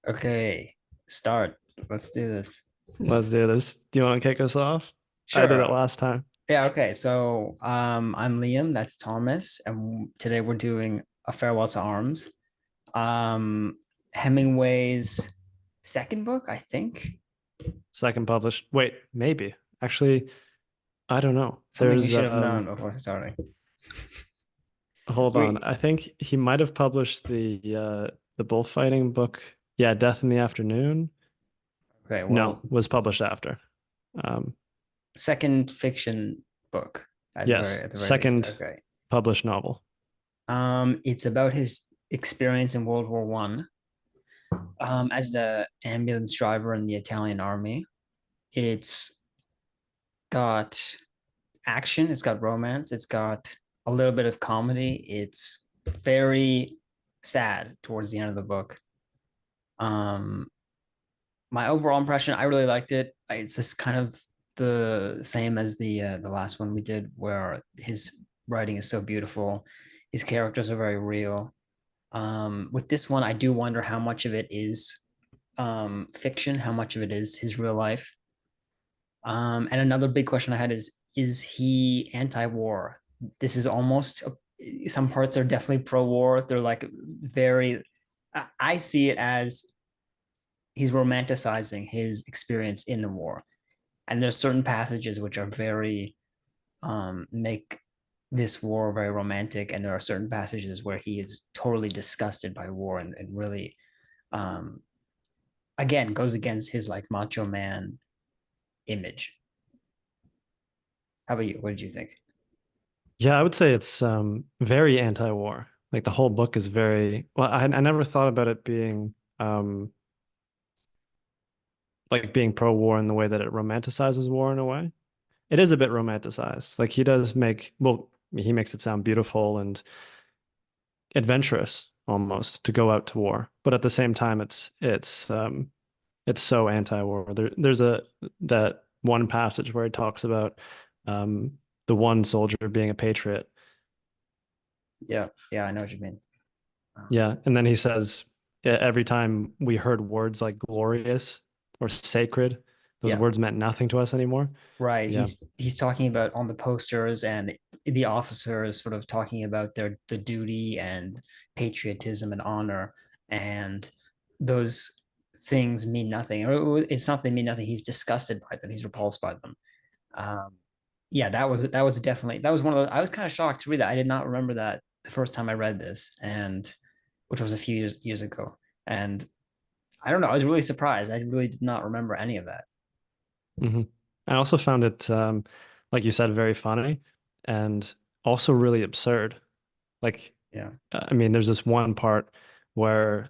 Okay, start. Let's do this. Let's do this. Do you want to kick us off? I did it Sure. last time. Yeah, okay. So, I'm Liam, that's Thomas, and today we're doing A Farewell to Arms. Um, Hemingway's second book, I think. Second published. Wait, maybe. Actually, I don't know. Something we There's should have known before starting. hold on. Wait, I think he might have published the bullfighting book. Yeah, Death in the Afternoon. okay, No, well, was published after. Um, second fiction book yes, at the very least. second Okay. published novel. It's about his experience in World War One, as the ambulance driver in the Italian army. It's got action, it's got romance, it's got a little bit of comedy. It's very sad towards the end of the book. Um, my overall impression, I really liked it. It's just kind of the same as the last one we did, where his writing is so beautiful, his characters are very real. With this one, I do wonder how much of it is fiction, how much of it is his real life. And another big question I had is he anti-war? This is almost some parts are definitely pro-war. They're like very. I see it as he's romanticizing his experience in the war, and there's certain passages which are very make this war very romantic, and there are certain passages where he is totally disgusted by war and really um again goes against his like macho man image. How about you? What did you think? Yeah, I would say it's very anti-war. Like the whole book is very well. I never thought about it being like being pro-war in the way that it romanticizes war in a way. It is a bit romanticized. Like he does make, well, he makes it sound beautiful and adventurous almost to go out to war. But at the same time, it's so anti-war. There's a that one passage where he talks about the one soldier being a patriot. Yeah, yeah, I know what you mean. Um, Yeah, and then he says every time we heard words like glorious or sacred, those yeah, words meant nothing to us anymore. right. Yeah. He's talking about on the posters and the officers sort of talking about the duty and patriotism and honor, and those things mean nothing. Or it's not they mean nothing. He's disgusted by them. He's repulsed by them. Um, yeah, that was definitely that was one of those. I was kind of shocked to read that. I did not remember that the first time I read this, and which was a few years ago. And I don't know. I was really surprised. I really did not remember any of that. hmm I also found it, like you said, very funny and also really absurd. Like, Yeah. I mean, there's this one part where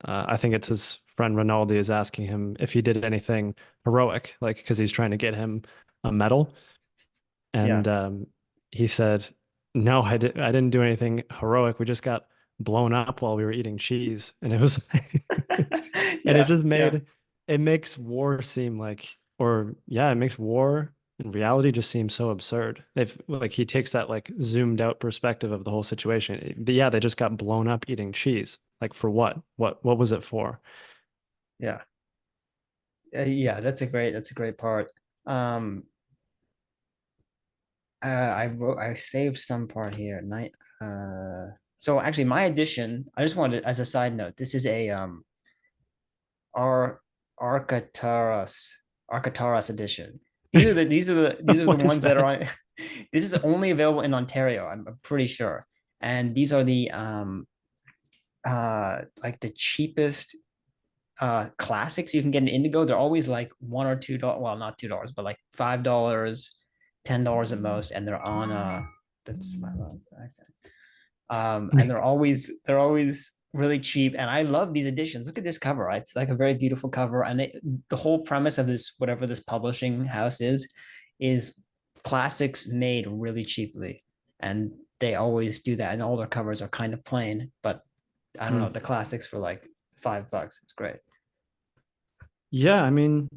I think it's his friend Rinaldi is asking him if he did anything heroic, like because he's trying to get him a medal. Yeah. And he said, "No, I didn't do anything heroic. We just got blown up while we were eating cheese." And it was, and it Yeah. just Yeah. made it makes war seem like, or yeah, it makes war in reality just seem so absurd. If like he takes that like zoomed out perspective of the whole situation, yeah, they just got blown up eating cheese. Like for what? What was it for? Yeah. Yeah. That's a great part. Um, I saved some part here. Night. So actually, my edition. I just wanted, as a side note, this is a Ar Arcataras Arcataras edition. These are the What is ones that are that? on. This is only available in Ontario. I'm pretty sure, and these are the like the cheapest classics you can get in Indigo. They're always like $1 or $2. Well, not $2, but like $5, $10 at most, and they're on that's my love. Okay. And they're always really cheap, and I love these editions. Look at this cover, right? It's like a very beautiful cover, and the whole premise of this, whatever this publishing house is classics made really cheaply, and they always do that, and all their covers are kind of plain, but I don't know, Hmm. the classics for like $5. It's great. Yeah, I mean,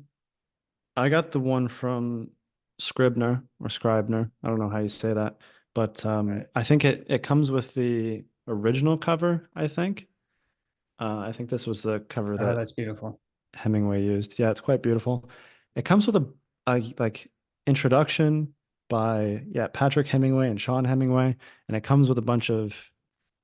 I got the one from Scribner or Scribner. I don't know how you say that, but Right. I think it comes with the original cover, I think. I think this was the cover Oh, that that's beautiful. Hemingway used. Yeah, it's quite beautiful. It comes with a like introduction by Patrick Hemingway and Sean Hemingway, and it comes with a bunch of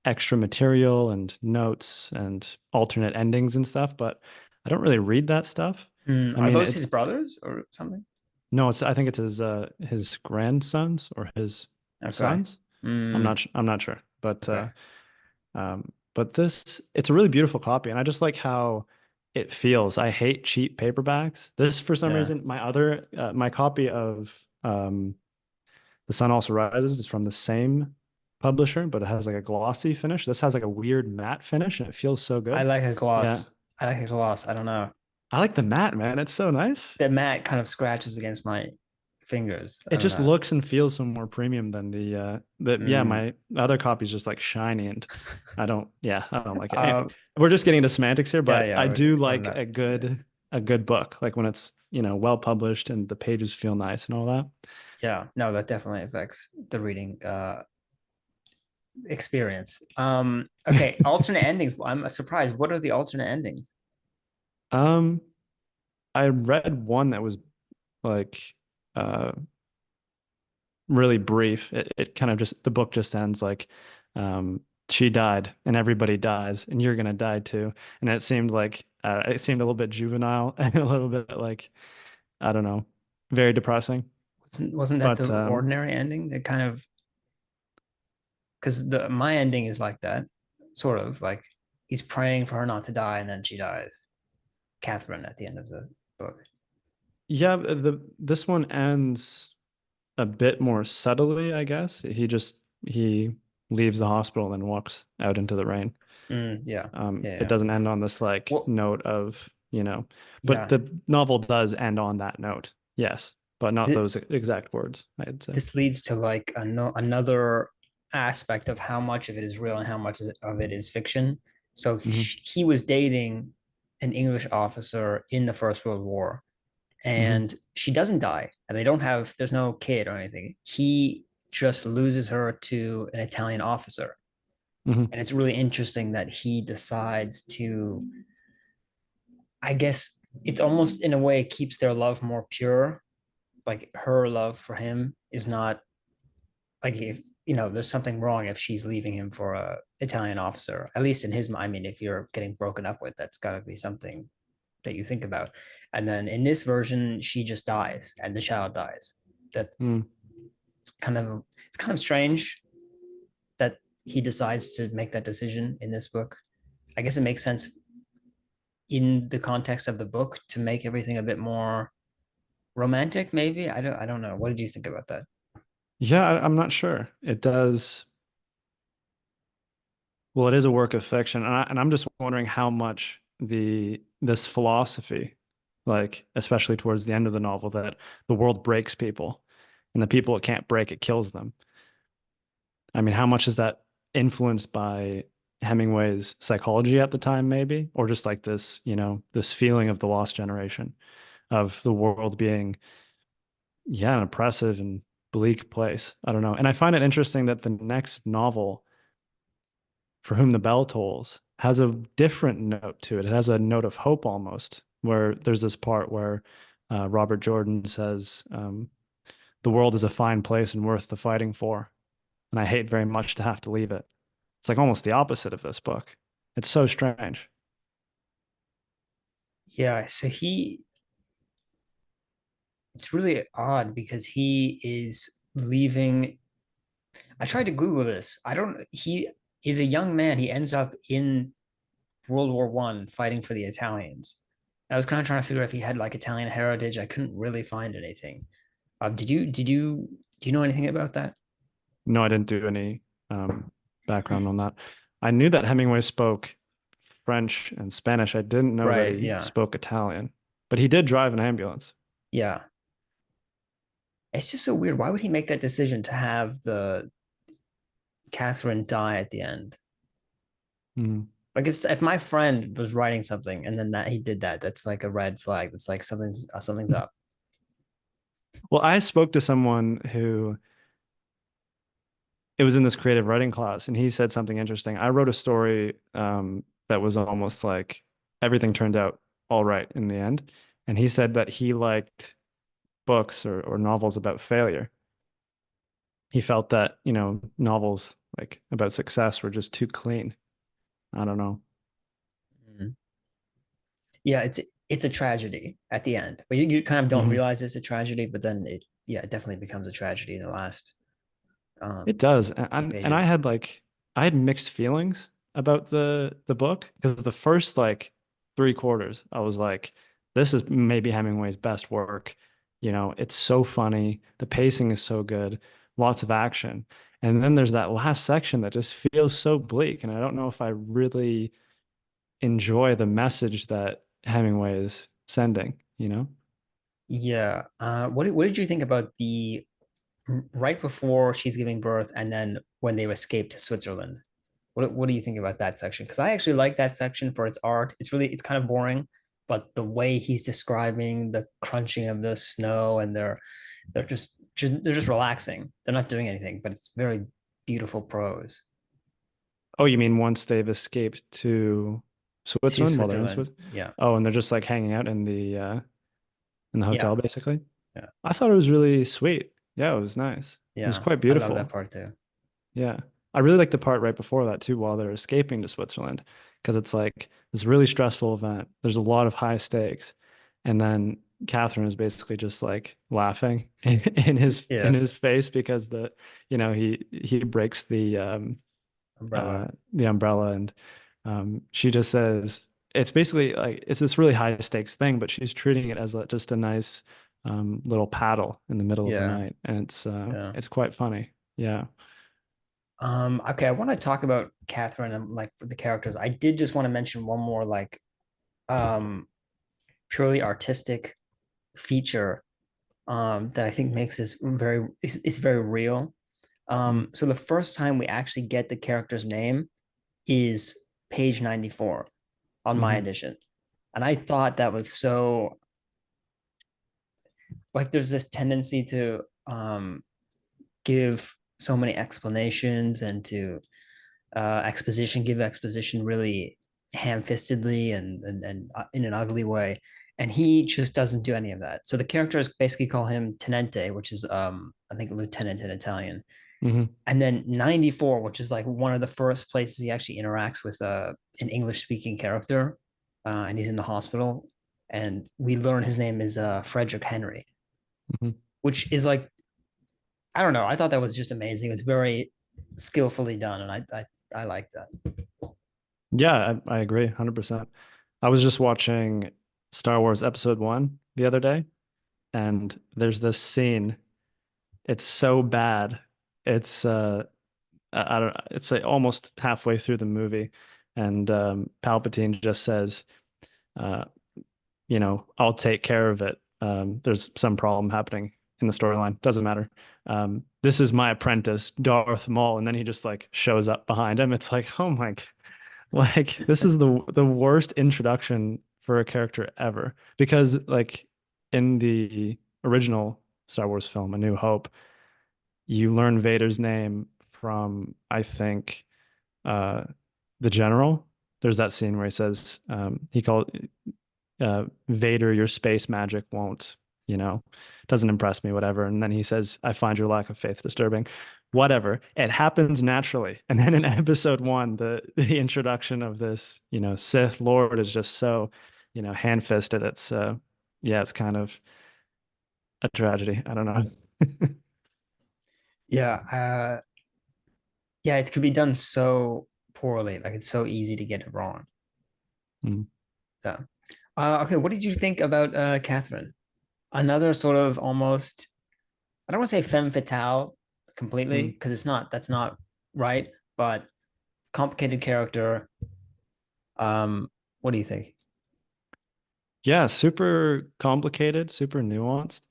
extra material and notes and alternate endings and stuff, but I don't really read that stuff. I Are mean, those his it's brothers or something? no, it's I think it's his grandsons or his Okay. sons. Mm, I'm not sure, okay. but this it's a really beautiful copy, and I just like how it feels. I hate cheap paperbacks. This for some Yeah. reason, my copy of The Sun Also Rises is from the same publisher, but it has like a glossy finish. This has like a weird matte finish, and it feels so I good. like a Yeah, gloss. I like a gloss. I don't know. I like the matte, man. It's so nice. The matte kind of scratches against my fingers. I It don't just know. looks and feels so more premium than Mm. my other copy is just like shiny and I don't like it. Uh, We're just getting into semantics here, yeah, but yeah. I do We're like not. Yeah. a good book, like when it's, well published and the pages feel nice and all that. Yeah. No, that definitely affects the reading experience. Okay. Alternate endings. I'm surprised. What are the alternate endings? Um, I read one that was like uh really brief. It kind of just the book just ends like she died and everybody dies and you're gonna die too. And it seemed a little bit juvenile and a little bit like I don't know, very depressing. Wasn't that But the ordinary ending? That kind of because the my ending is like that, sort of like he's praying for her not to die and then she dies. Catherine at the end of the book. yeah, the this one ends a bit more subtly, I guess. He leaves the hospital and then walks out into the rain. Yeah. Yeah. It Yeah. doesn't end on this like Well, note of, but yeah. the novel does end on that note. Yes, but not Th- those exact words, I'd say. this leads to like another aspect of how much of it is real and how much of it is fiction. So Hmm. he was dating an English officer in the First World War, Hmm. and she doesn't die, and there's no kid or anything. He just loses her to an Italian officer. Hmm. And it's really interesting that he decides to, I guess it's almost in a way it keeps their love more pure. Like her love for him is not like if there's something wrong if she's leaving him for a Italian officer. At least in his mind, I mean, if you're getting broken up with, that's got to be something that you think about. And then in this version, she just dies and the child dies. That Mm. it's kind of strange that he decides to make that decision in this book. I guess it makes sense in the context of the book to make everything a bit more romantic. Maybe I don't know. What did you think about that? Yeah, I'm not sure. It does. Well, it is a work of fiction, and I'm just wondering how much this philosophy, like especially towards the end of the novel, that the world breaks people, and the people it can't break, it kills them. I mean, how much is that influenced by Hemingway's psychology at the time, maybe, or just like this, this feeling of the lost generation, of the world being, an oppressive and bleak place. I don't know. And I find it interesting that the next novel, For Whom the Bell Tolls, has a different note to it. It has a note of hope almost, where there's this part where Robert Jordan says, the world is a fine place and worth the fighting for, and I hate very much to have to leave it. It's like almost the opposite of this book. It's so strange. Yeah, so it's really odd because he is leaving. I tried to Google this. I don't, he is a young man. He ends up in World War One fighting for the Italians. I was kind of trying to figure out if he had like Italian heritage. I couldn't really find anything. Do you know anything about that? No, I didn't do any background on that. I knew that Hemingway spoke French and Spanish. I didn't know that Right. he Yeah. spoke Italian, but he did drive an ambulance. Yeah. It's just so weird. Why would he make that decision to have the Catherine die at the end? Mhm. Like if my friend was writing something and then that he did that, that's like a red flag. That's like something's up. Well, I spoke to someone who it was in this creative writing class, and he said something interesting. I wrote a story that was almost like everything turned out all right in the end. And he said that he liked books or novels about failure. He felt that, novels like about success were just too clean. I don't know. Mhm. Yeah, it's a tragedy at the end, but you kind of don't Hmm. realize it's a tragedy, but then it definitely becomes a tragedy in the last It um does. few And pages. I had mixed feelings about the book because the first like three quarters, I was like, this is maybe Hemingway's best work. It's so funny. The pacing is so good, lots of action. And then there's that last section that just feels so bleak. And I don't know if I really enjoy the message that Hemingway is sending? Yeah. What did you think about the right before she's giving birth and then when they escape to Switzerland? What do you think about that section? Because I actually like that section for its art. It's kind of boring, but the way he's describing the crunching of the snow and they're just relaxing. They're not doing anything, but it's very beautiful prose Oh, you mean once they've escaped to to Switzerland while they're in Switzerland. Switzerland? Yeah. Oh, and they're just like hanging out in the hotel Yeah. basically. Yeah. I thought it was really sweet. Yeah, it was nice. It was Yeah. quite I love that beautiful. part too. Yeah. I really like the part right before that too, while they're escaping to Switzerland, because it's like this really stressful event. There's a lot of high stakes. And then Catherine is basically just like laughing in Yeah. his face because he breaks Umbrella. the umbrella, and she just says it's basically like it's this really high stakes thing, but she's treating it as just a nice little paddle in the middle of the Yeah. night, and Yeah. it's quite funny. Yeah. Okay, I want to talk about Catherine and like the characters. I did just want to mention one more like um purely artistic feature that I think makes this it's very real. Mm. So the first time we actually get the character's name is page 94 on my Hmm. edition. And I thought that was so like there's this tendency to give so many explanations and to give exposition really ham-fistedly and in an ugly way. And he just doesn't do any of that. So the characters basically call him Tenente, which is I think lieutenant in Italian. Hmm. And then 94, which is like one of the first places he actually interacts with an English speaking character. And he's in the hospital. And we learn his name is Frederick Henry, Hmm. which is like, I don't know. I thought that was just amazing. It's very skillfully done. And I like that. Yeah, I agree 100%. I was just watching Star Wars Episode 1 the other day, and there's this scene. It's so bad. It's I don't it's like almost halfway through the movie, and Palpatine just says, uh, I'll take care of it. There's some problem happening in the storyline. Doesn't matter. This is my apprentice, Darth Maul, and then he just like shows up behind him. It's like, oh my, like this is the worst introduction for a character ever. Because like in the original Star Wars film, A New Hope, you learn Vader's name from, I think, uh, the general. There's that scene where he says, he called Vader, your space magic won't, doesn't impress me, whatever. And then he says, I find your lack of faith disturbing. Whatever. It happens naturally. And then in episode one, the introduction of this, Sith Lord is just so, hand-fisted. Yeah, it's kind of a tragedy. I don't know. Yeah. Yeah, it could be done so poorly. Like it's so easy to get it wrong. Mm, So, okay, what did you think about Catherine? Another sort of almost, I don't want to say femme fatale completely, mm. because that's not right, but complicated character. What do you think? Yeah, super complicated, super nuanced.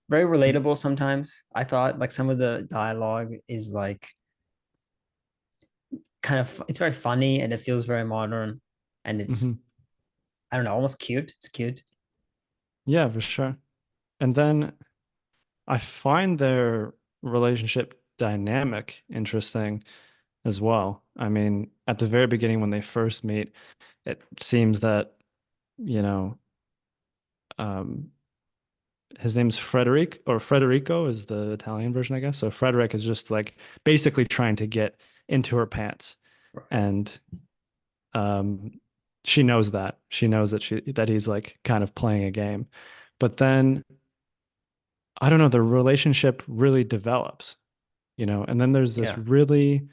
Very relatable sometimes. I thought like some of the dialogue is like kind of it's very funny and it feels very modern and it's Hmm. I don't know, almost cute. It's cute. Yeah, for sure. And then I find their relationship dynamic interesting. as well. I mean, at the very beginning when they first meet, it seems that, you know, um, his name's Frederic, or Federico is the Italian version, I guess. So Frederic is just like basically trying to get into her pants. Right. And um she knows that. She knows that he's like kind of playing a game. But then I don't know, the relationship really develops, and then there's this Yeah. really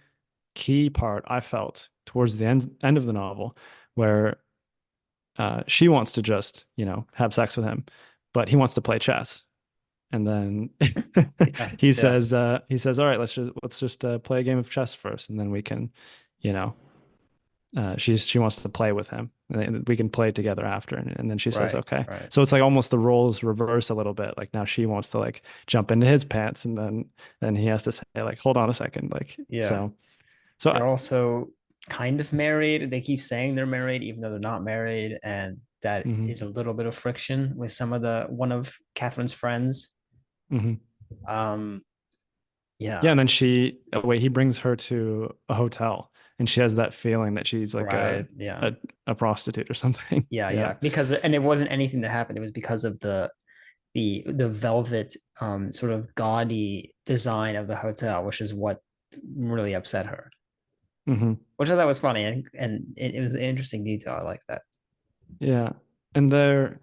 key part I felt towards the end of the novel where she wants to just, have sex with him, but he wants to play chess. And then Yeah. he Yeah. says, all right, let's just play a game of chess first, and then we can, you know, she wants to play with him, and we can play together after. And then she says, Right. okay. Right. So it's like almost the roles reverse a little bit. Like now she wants to like jump into his pants, and then he has to say like, hold on a second, like Yeah. so They're also kind of married. They keep saying they're married, even though they're not married, and that mhm, is a little bit of friction with one of Catherine's friends. mhm. Um, Yeah, yeah. and then wait, he brings her to a hotel, and she has that feeling that she's like Right. Yeah. a prostitute or something. Yeah. Yeah. Yeah. Because and it wasn't anything that happened. It was because of the velvet sort of gaudy design of the hotel, which is what really upset her. Hmm. Which I thought was funny, and it was an interesting detail. I like that. Yeah. And the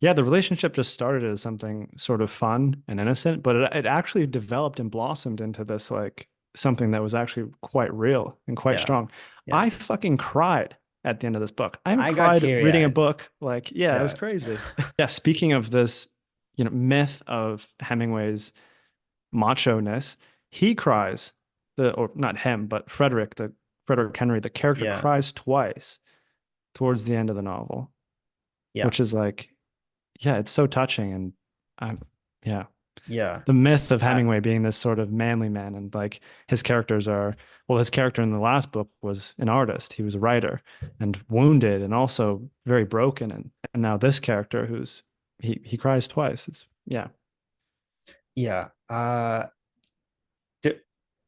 relationship just started as something sort of fun and innocent, but it actually developed and blossomed into this like something that was actually quite real and quite Yeah. strong. Yeah. I fucking cried at the end of this book. I haven't I got cried teary reading a eyed. book. Like, yeah, it was Yeah. crazy. Yeah, speaking of this, myth of Hemingway's macho-ness, he cries, or not him, but Frederick Henry, the character Yeah. cries twice towards the end of the novel, Yeah. which is like, yeah, it's so touching. And I'm, yeah, Yeah. the myth of I, Hemingway being this sort of manly man, and like his character in the last book was an artist. He was a writer and wounded and also very broken. And now this character he cries twice. It's, yeah. yeah.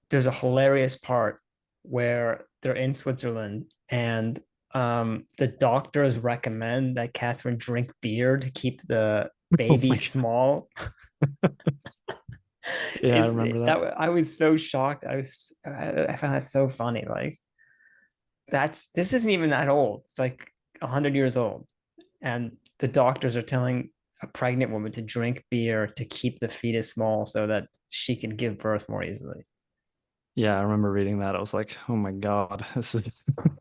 There's a hilarious part where they're in Switzerland and the doctors recommend that Catherine drink beer to keep the Oh baby my God. small. Yeah, I remember that. I was so shocked. I found that so funny. Like this isn't even that old. It's like 100 years old, and the doctors are telling a pregnant woman to drink beer to keep the fetus small so that she can give birth more easily. Yeah, I remember reading that. I was like, oh my God, this is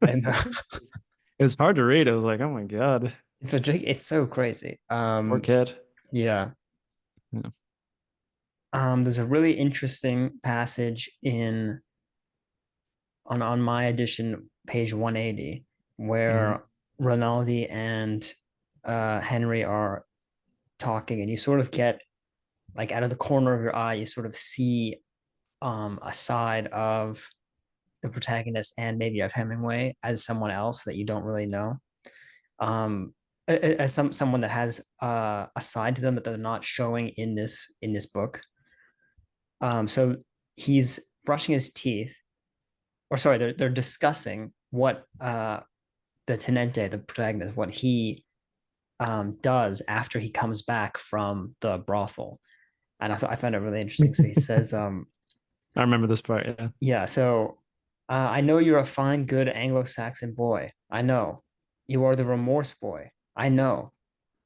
And it was hard to read. I was like, oh my God, it's so crazy. poor kid. Yeah. Yeah. There's a really interesting passage in on my edition, page 180, Hmm. where Rinaldi and Henry are talking, and you sort of get like out of the corner of your eye, you sort of see a side of the protagonist and maybe of Hemingway as someone else that you don't really know. Um, as someone that has a side to them that they're not showing in this book. So he's brushing his teeth, or sorry, they're discussing what the tenente, the protagonist, what he does after he comes back from the brothel, and I found it really interesting. So he says, I remember this part. Yeah. "Yeah, so I know you're a fine, good Anglo-Saxon boy. I know you are the remorse boy. I know.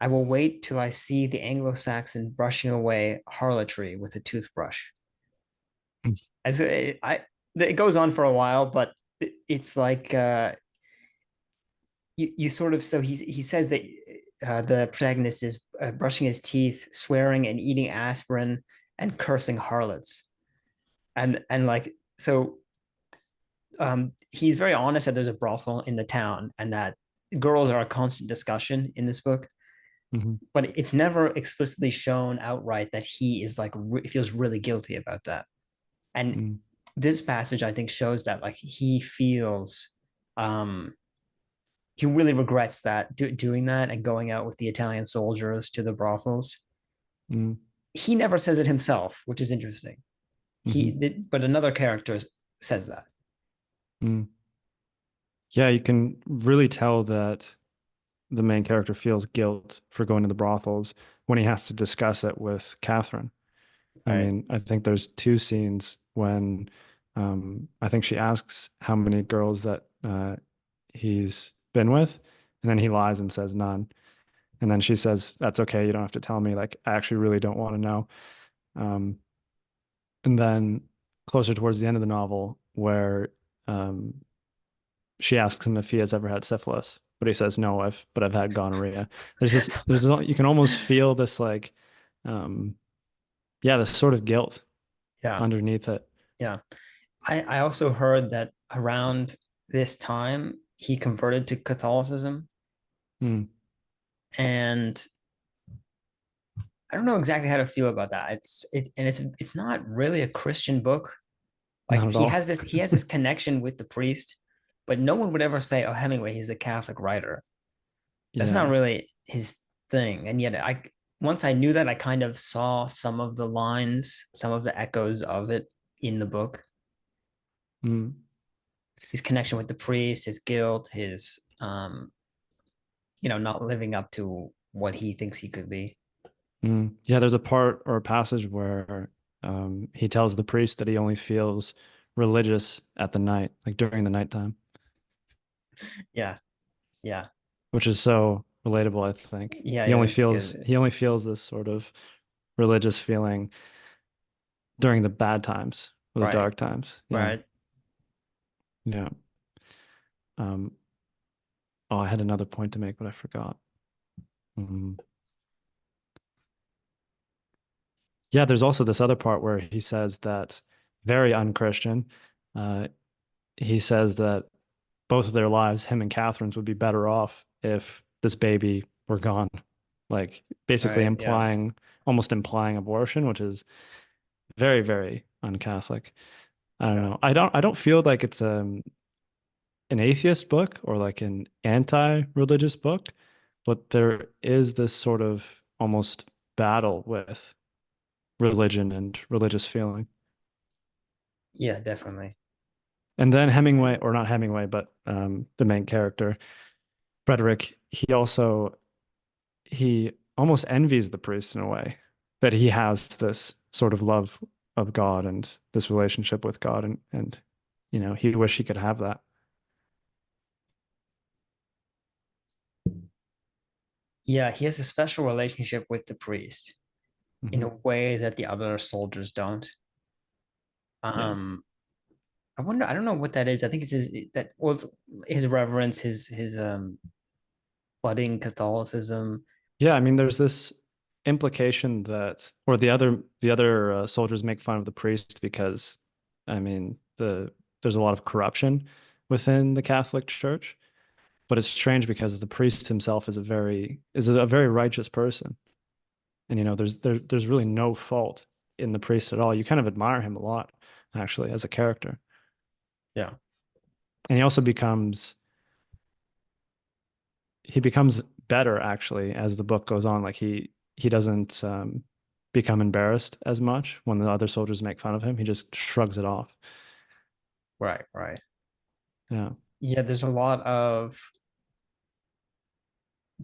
I will wait till I see the Anglo-Saxon brushing away harlotry with a toothbrush." As it goes on for a while, but it's like you sort of he says that the protagonist is brushing his teeth, swearing and eating aspirin and cursing harlots, and like so he's very honest that there's a brothel in the town and that girls are a constant discussion in this book, Hmm. but it's never explicitly shown outright that he is like feels really guilty about that. And Mm. this passage I think shows that like he feels um he really regrets that doing that and going out with the Italian soldiers to the brothels. Mm. He never says it himself, which is interesting. Hmm. But another character says that. Mm. Yeah, you can really tell that the main character feels guilt for going to the brothels when he has to discuss it with Catherine. I Right. mean, I think there's two scenes when I think she asks how many girls that he's been with, and then he lies and says none. And then she says, "That's okay, you don't have to tell me. Like, I actually really don't want to know." Um, and then closer towards the end of the novel, where um, she asks him if he has ever had syphilis, but he says no, I've had gonorrhea. You can almost feel this like, um, yeah, this sort of guilt Yeah. underneath it. Yeah. I also heard that around this time he converted to Catholicism, Mm, and I don't know exactly how to feel about that. It's not really a Christian book. not Like at all. he has this connection with the priest, but no one would ever say, "Oh, Hemingway, he's a Catholic writer." That's not Yeah. really his thing. And yet I once I knew that, I kind of saw some of the lines, some of the echoes of it in the book. Mm, His connection with the priest, his guilt, his not living up to what he thinks he could be. yeah, there's a part or a passage where he tells the priest that he only feels religious at the night, like during the nighttime, Yeah, yeah, which is so relatable, I think. yeah, yeah. That's good. He only feels this sort of religious feeling during the bad times or the Right, dark times. Yeah. right. Yeah. Um, oh, I had another point to make, but I forgot. Mm. Yeah, there's also this other part where he says that very unchristian. Uh, he says that both of their lives, him and Catherine's, would be better off if this baby were gone. Like basically Right. Yeah. almost implying abortion, which is very, very un-Catholic. I don't Yeah. know. I don't feel like it's an atheist book or like an anti-religious book, but there is this sort of almost battle with religion and religious feeling. Yeah, definitely. And then Hemingway, or not Hemingway, but the main character, Frederick, he almost envies the priest in a way that he has this sort of love of God and this relationship with God, and he wish he could have that. Yeah, he has a special relationship with the priest in Hmm. a way that the other soldiers don't. Yeah. Um, I wonder, I don't know what that is. I think it's his reverence, his budding Catholicism. Yeah, I mean, there's this implication that, or the other soldiers make fun of the priest because, I mean, there's a lot of corruption within the Catholic Church, but it's strange because the priest himself is a very righteous person, and there's really no fault in the priest at all. You kind of admire him a lot, actually, as a character, Yeah. and he becomes better actually as the book goes on. Like he doesn't become embarrassed as much when the other soldiers make fun of him. He just shrugs it off. Right, right. Yeah. Yeah, there's a lot of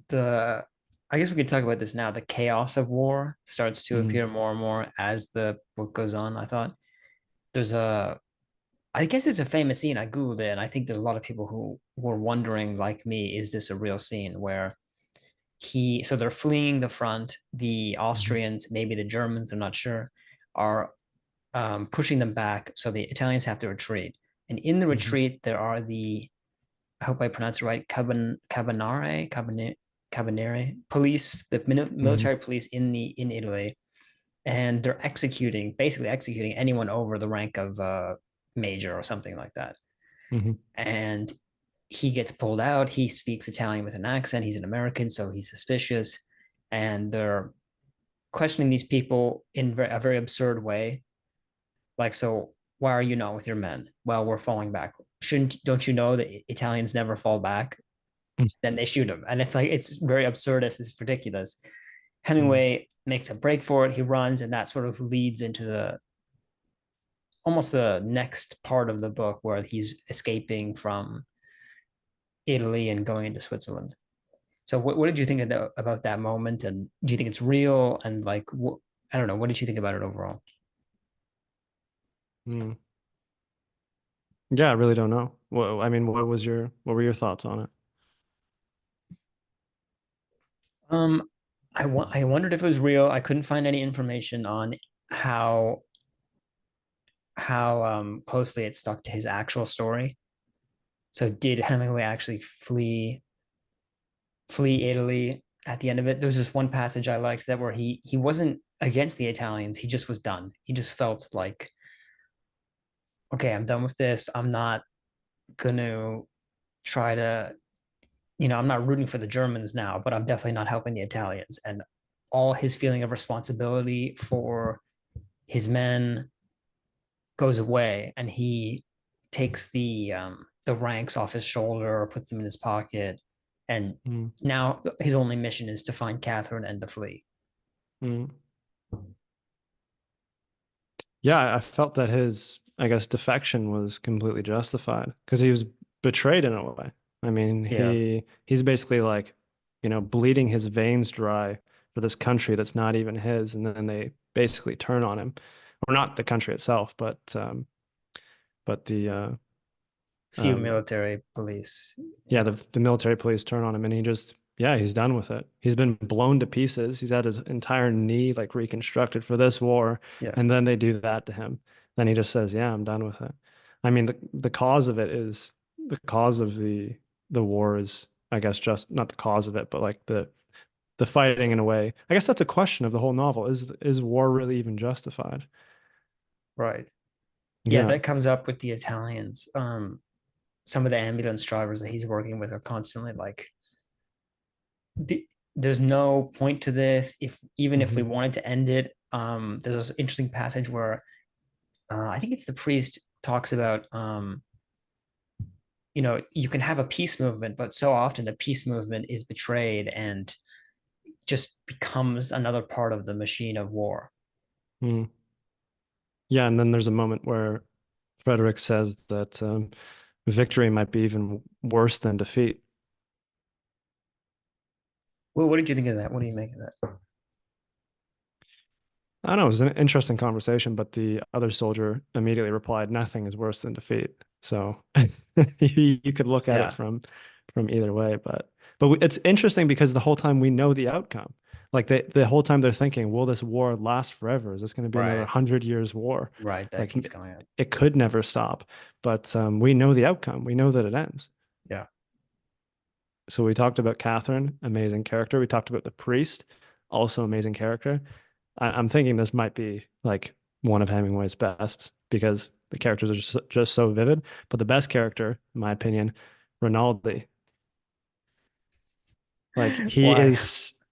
the I guess we could talk about this now. The chaos of war starts to Mm-hmm. appear more and more as the book goes on. I thought there's a I guess it's a famous scene. I Googled it, and I think there's a lot of people who were wondering, like me, is this a real scene where so they're fleeing the front, the Mm-hmm. Austrians, maybe the Germans, I'm not sure, are pushing them back. So the Italians have to retreat. And in the Mm-hmm. retreat, there are I hope I pronounce it right, Cabinere police, the Mm-hmm. military police in Italy, and they're basically executing anyone over the rank of major or something like that. Mm-hmm. And he gets pulled out. He speaks Italian with an accent. He's an American, so he's suspicious, and they're questioning these people in a very absurd way. Like, so why are you not with your men? Well, we're falling back. Don't you know that Italians never fall back? Then they shoot him, and it's like it's very absurdist. It's ridiculous. Mm-hmm. Hemingway makes a break for it. He runs, and that sort of leads into almost the next part of the book where he's escaping from Italy and going into Switzerland. So what did you think about that moment? And do you think it's real? And like, I don't know, what did you think about it overall? Mm. Yeah, I really don't know. I mean, what were your thoughts on it? Um, I wondered if it was real. I couldn't find any information on how closely it stuck to his actual story. So did Hemingway actually flee Italy at the end of it? There was this one passage I liked that where he wasn't against the Italians. He just was done. He just felt like, okay, I'm done with this. I'm not gonna try to, I'm not rooting for the Germans now, but I'm definitely not helping the Italians. And all his feeling of responsibility for his men goes away, and he takes the ranks off his shoulder or puts them in his pocket, and Mm. now his only mission is to find Catherine and to flee. Mm. Yeah, I felt that his, I guess, defection was completely justified because he was betrayed in a way. I mean, Yeah, he's basically like, bleeding his veins dry for this country that's not even his, and then they basically turn on him, or not the country itself, but the few um military police. yeah, Yeah, the military police turn on him, and he just, yeah, he's done with it. He's been blown to pieces. He's had his entire knee like reconstructed for this war, yeah, and then they do that to him. Then he just says, "Yeah, I'm done with it." I mean, the cause of it is the cause of the war is, I guess, just not the cause of it, but like the fighting in a way. I guess that's a question of the whole novel. Is war really even justified? right. Yeah, Yeah. that comes up with the Italians. Some of the ambulance drivers that he's working with are constantly like, there's no point to this. If even if we Hmm. wanted to end it, there's this interesting passage where I think it's the priest talks about, you can have a peace movement, but so often the peace movement is betrayed and just becomes another part of the machine of war. Mm. Yeah, and then there's a moment where Frederick says that victory might be even worse than defeat. Well, what did you think of that? What do you make of that? I don't know, it was an interesting conversation, but the other soldier immediately replied, "Nothing is worse than defeat." So you could look at it Yeah, from either way, but it's interesting because the whole time we know the outcome. Like the whole time they're thinking, will this war last forever? Is this going to be another right, 100 years war? right. That Like keeps coming up. it could never stop, but we know the outcome. We know that it ends. Yeah. So we talked about Catherine, amazing character. We talked about the priest, also amazing character. I'm thinking this might be like one of Hemingway's best because the characters are just so vivid. But the best character, in my opinion, Rinaldi. Like Why?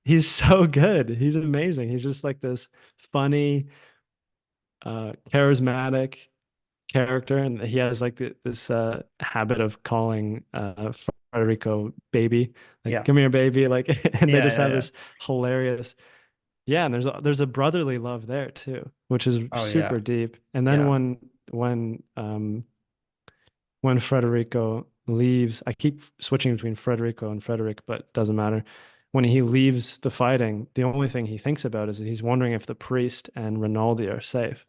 he's so good. He's amazing. He's just like this funny, charismatic character, and he has like this habit of calling Federico baby, like Yeah. come here, baby, like, and they Yeah, just yeah, have yeah. this hilarious, yeah, and there's a brotherly love there too, which is Oh yeah. super deep. And then Yeah. when Federico leaves, I keep switching between Federico and Frederick, but it doesn't matter. When he leaves the fighting, the only thing he thinks about is that he's wondering if the priest and Rinaldi are safe.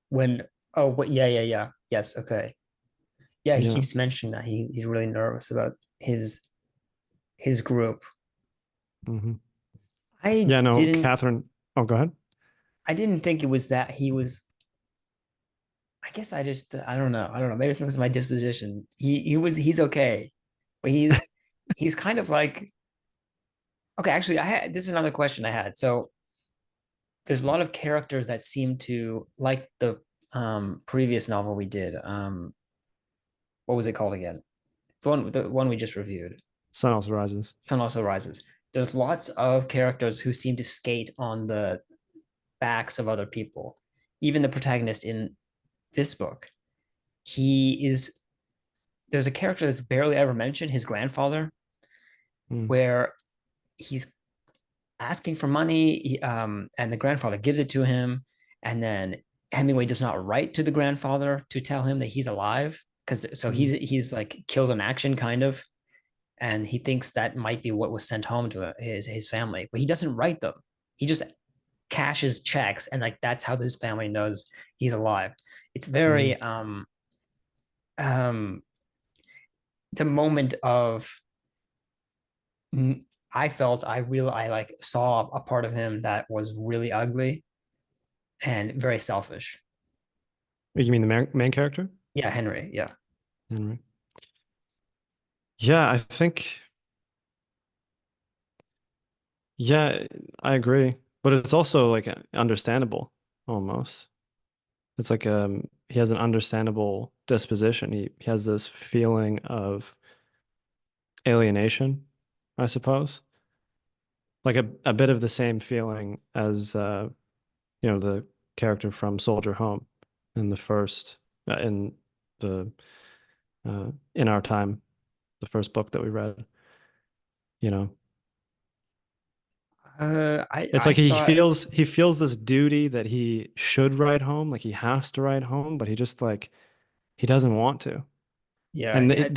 When what yeah, yeah, yeah. Yes, okay. Yeah, he Yeah. keeps mentioning that he's really nervous about his group. Hmm. I Yeah, no, didn't Catherine. Oh, go ahead. I didn't think it was that he was. I guess I don't know. I don't know. Maybe it's because of my disposition. He's okay. But he's kind of like, okay, actually, I had this is another question I had. So there's a lot of characters that seem to like the previous novel we did. What was it called again? The one we just reviewed. Sun also rises. Sun Also Rises. There's lots of characters who seem to skate on the backs of other people. Even the protagonist in this book, he is there's a character that's barely ever mentioned, his grandfather, Mm. where he's asking for money, and the grandfather gives it to him, and then Hemingway does not write to the grandfather to tell him that he's alive, because so Mm, he's like killed in action kind of, and he thinks that might be what was sent home to his family, but he doesn't write them. He just cashes checks, and like that's how his family knows he's alive. It's mm, very um it's a moment of I felt I like saw a part of him that was really ugly and very selfish. you mean the main character? Yeah, Henry. Yeah. Henry. Yeah, I think, yeah, I agree. But it's also like understandable almost. It's like he has an understandable disposition. He has this feeling of alienation, I suppose. Like a bit of the same feeling as the character from Soldier Home in the first in the in our time, the first book that we read, you know. It's I like he saw. feels this duty that he should write home, like he has to write home, but he just like he doesn't want to. Yeah. And Yeah.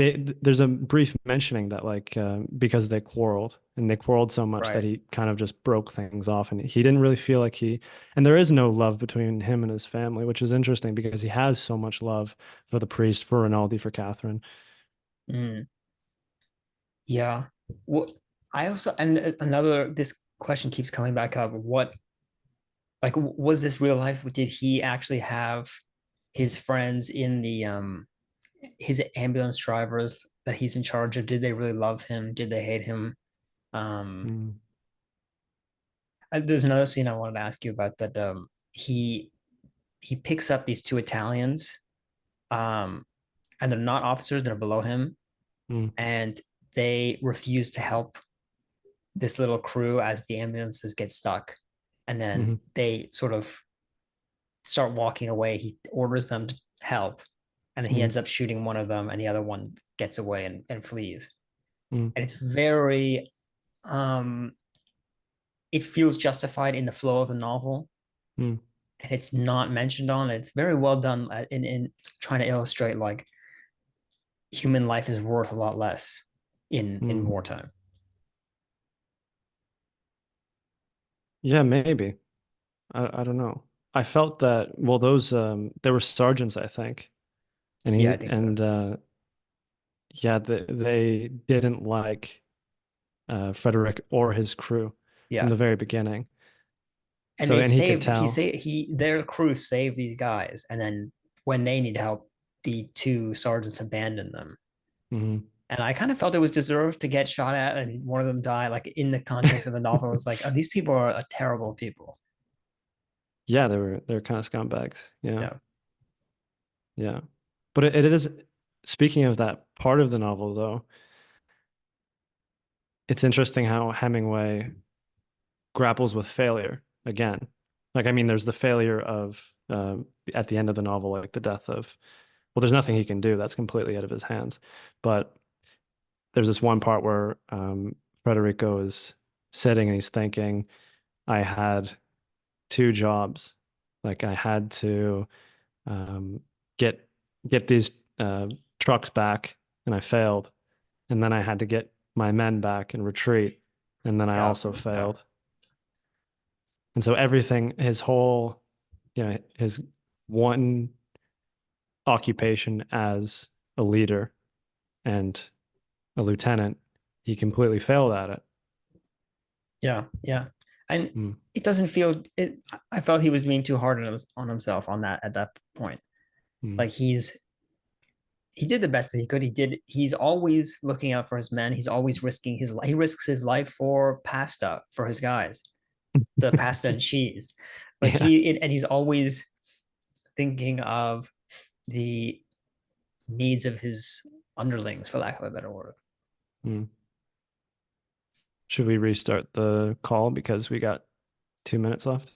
there's a brief mentioning that like because they quarreled and they quarreled so much that Right. he kind of just broke things off and he didn't really feel like and there is no love between him and his family, which is interesting because he has so much love for the priest, for Rinaldi, for Catherine. Mm, yeah. What I also and another this question keeps coming back up. What like was this real life? Did he actually have his friends in the his ambulance drivers that he's in charge of? Did they really love him? Did they hate him? Um, Mm, there's another scene I wanted to ask you about that. He picks up these two Italians, um, and they're not officers; they're below him, mm, and they refuse to help this little crew as the ambulances get stuck, and then mm, they sort of start walking away. He orders them to help, and then he mm, ends up shooting one of them, and the other one gets away and flees. mm, And it's very um it feels justified in the flow of the novel, mm, and it's not mentioned on it. It's very well done in trying to illustrate like human life is worth a lot less in mm. wartime. Yeah, maybe. I don't know. I felt that well those there were sergeants, I think. And Yeah, I he think so. and yeah, they didn't like Frederick or his crew from Yeah. the very beginning. And So, they and he could saved tell. he their crew saved these guys, and then when they need help, the two sergeants abandon them. Mhm. And I kind of felt it was deserved to get shot at and one of them die. Like in the context of the novel, I was like, oh, these people are a terrible people. Yeah, they were kind of scumbags. Yeah, Yeah. yeah. But it is. Speaking of that part of the novel, though, it's interesting how Hemingway grapples with failure again. Like, I mean, there's the failure of at the end of the novel, like the death of. Well, there's nothing he can do. That's completely out of his hands. But there's this one part where Federico is sitting and he's thinking, I had two jobs. Like I had to um, get get these trucks back, and I failed. And then I had to get my men back and retreat, and then I Yeah. also Yeah. failed. And so everything, his whole, his one occupation as a leader and a lieutenant, he completely failed at it. Yeah. Yeah. And Mm, it doesn't feel it. I felt he was being too hard on himself on that at that point. mm, Like he did the best that he could. He's always looking out for his men. He's always risking his life. He risks his life for pasta for his guys, the pasta and cheese. Like yeah. and he's always thinking of the needs of his underlings, for lack of a better word. Mm. Should we restart the call because we got 2 minutes left?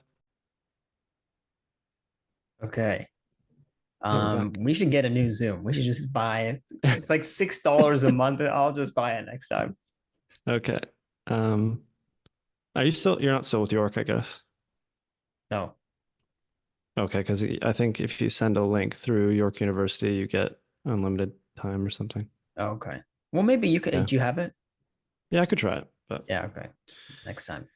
Okay. Yeah, we're back. We should get a new Zoom. We should just buy it. It's like $6 a month. I'll just buy it next time. Okay. Um, Are you still, you're not still with York, I guess. No. Okay, because I think if you send a link through York University, you get unlimited time or something. Oh, okay. Well, maybe you could. Yeah. Do you have it? Yeah, I could try it, but Yeah. Okay. Next time.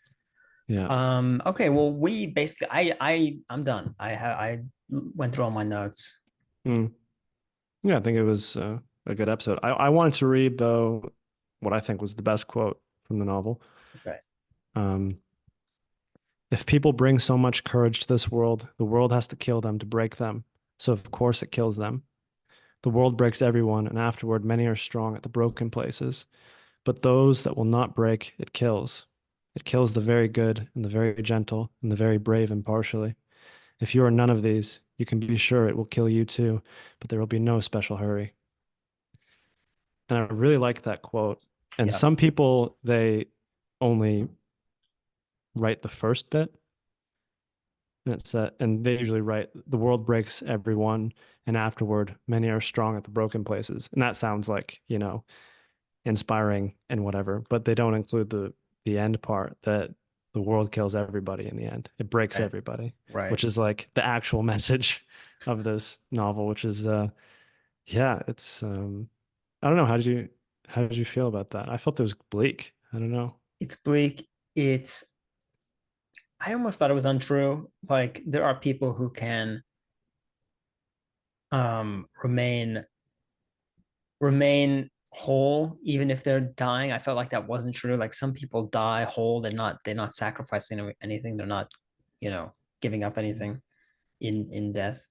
yeah. Okay. Well, we basically. I'm done. I went through all my notes. Mm. Yeah, I think it was a good episode. I wanted to read, though, what I think was the best quote from the novel. Okay. Um, if people bring so much courage to this world, the world has to kill them to break them. So, of course, it kills them. The world breaks everyone, and afterward, many are strong at the broken places. But those that will not break, it kills. It kills the very good and the very gentle and the very brave impartially. If you are none of these, you can be sure it will kill you too, but there will be no special hurry. And I really like that quote. And Yeah. some people, they only write the first bit. And and they usually write, the world breaks everyone, and afterward, many are strong at the broken places. And that sounds like, inspiring and whatever, but they don't include the end part that the world kills everybody in the end. It breaks Right. everybody, Right. which is like the actual message of this novel, which is yeah, it's I don't know, how did you feel about that? I felt it was bleak. I don't know. It's bleak. It's. I almost thought it was untrue. Like there are people who can remain whole even if they're dying. I felt like that wasn't true. Like some people die whole. They're not sacrificing anything. They're not, you know, giving up anything in death.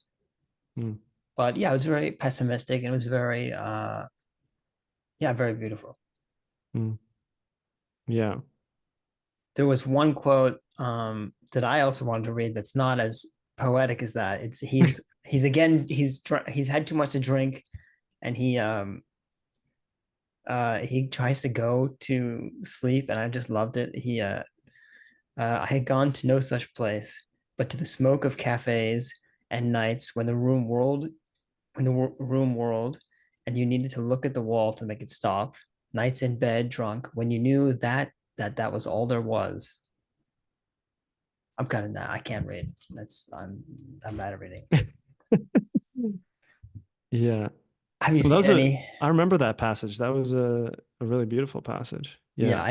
Mm, But yeah, it was very pessimistic and it was very yeah, very beautiful. mm, yeah. There was one quote that I also wanted to read that's not as poetic as that. It's he's again he's had too much to drink and he tries to go to sleep and I just loved it. I had gone to no such place, but to the smoke of cafes and nights when the room whirled, and you needed to look at the wall to make it stop. Nights in bed, drunk, when you knew that was all there was. I'm kind of not. I can't read. I'm bad at reading. Yeah. Have you Well, that seen was any? I remember that passage. That was a really beautiful passage. Yeah, Yeah.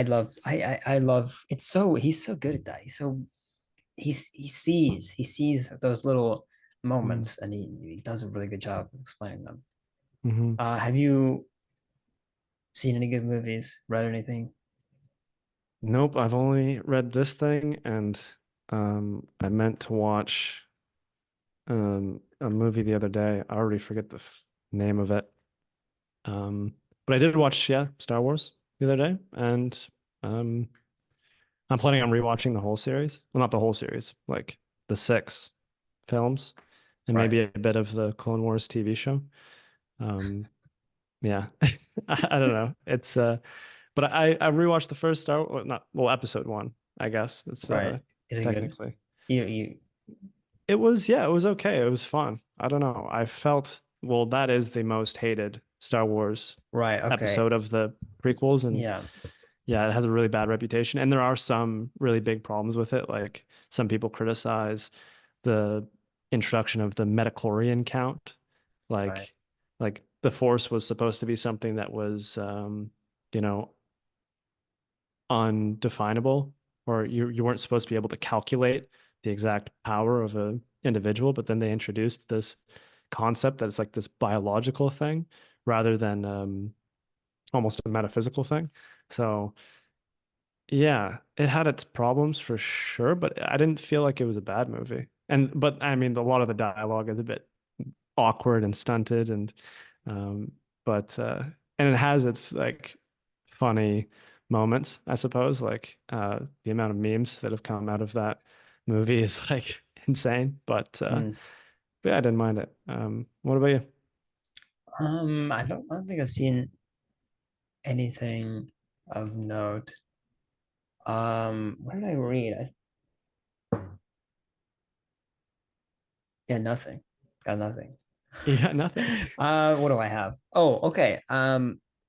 I love. It's so he's so good at that. He sees those little Mm, moments and he does a really good job of explaining them. hmm Have you seen any good movies? Read anything? Nope, I've only read this thing, and I meant to watch a movie the other day. I already forget the name of it. Um, but I did watch, yeah, Star Wars the other day, and um, I'm planning on rewatching the whole series. Well, not the whole series, like the six films, and Right. maybe a bit of the Clone Wars TV show. Um, yeah, I don't know. It's but I rewatched the first not well, episode one, I guess. It's Right. Is it good? technically. You It was, yeah, it was okay. It was fun. I don't know. I felt, well, that is the most hated Star Wars right. Okay. episode of the prequels, and Yeah. yeah, it has a really bad reputation. And there are some really big problems with it. Like some people criticize the introduction of the metachlorian count. Right. Like like the Force was supposed to be something that was you know, undefinable, or you weren't supposed to be able to calculate the exact power of an individual, but then they introduced this concept that it's like this biological thing rather than almost a metaphysical thing. So yeah, it had its problems for sure, but I didn't feel like it was a bad movie. And but I mean, a lot of the dialogue is a bit awkward and stunted, and um, but and it has its like funny moments, I suppose. Like the amount of memes that have come out of that movie is like insane. Mm. But yeah, I didn't mind it. What about you? I don't think I've seen anything of note. What did I read? Yeah, nothing. Got nothing. You got nothing. What do I have? Oh, okay.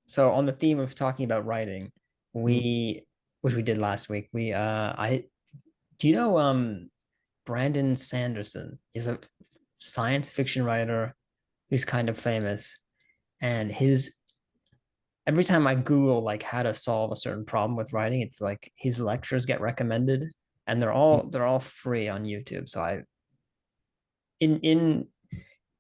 So on the theme of talking about writing, Mm, we which we did last week. I do you know Brandon Sanderson is a science fiction writer who's kind of famous, and his every time I Google like how to solve a certain problem with writing, it's like his lectures get recommended, and they're all free on YouTube. So I in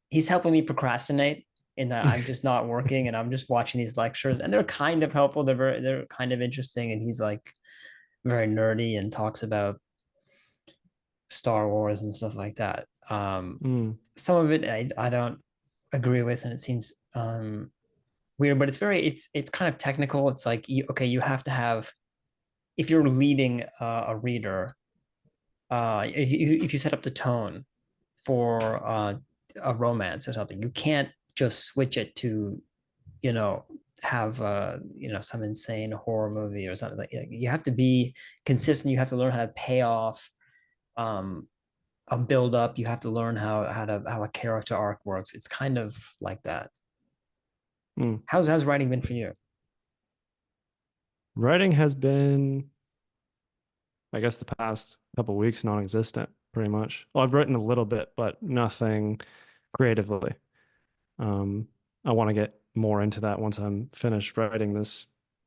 he's helping me procrastinate in that I'm just not working and I'm just watching these lectures, and they're kind of helpful. They're kind of interesting, and he's like very nerdy and talks about Star Wars and stuff like that. Mm, Some of it I don't agree with, and it seems weird, but it's kind of technical. It's like okay, you have to have if you're leading a reader, if you set up the tone for a romance or something, you can't just switch it to you know have some insane horror movie or something like you have to be consistent. You have to learn how to pay off um a build up. You have to learn how a character arc works. It's kind of like that. mm. How's writing been for you? Writing has been, I guess, the past couple weeks non-existent, pretty much. Well, I've written a little bit, but nothing creatively. Um, I want to get more into that once I'm finished writing this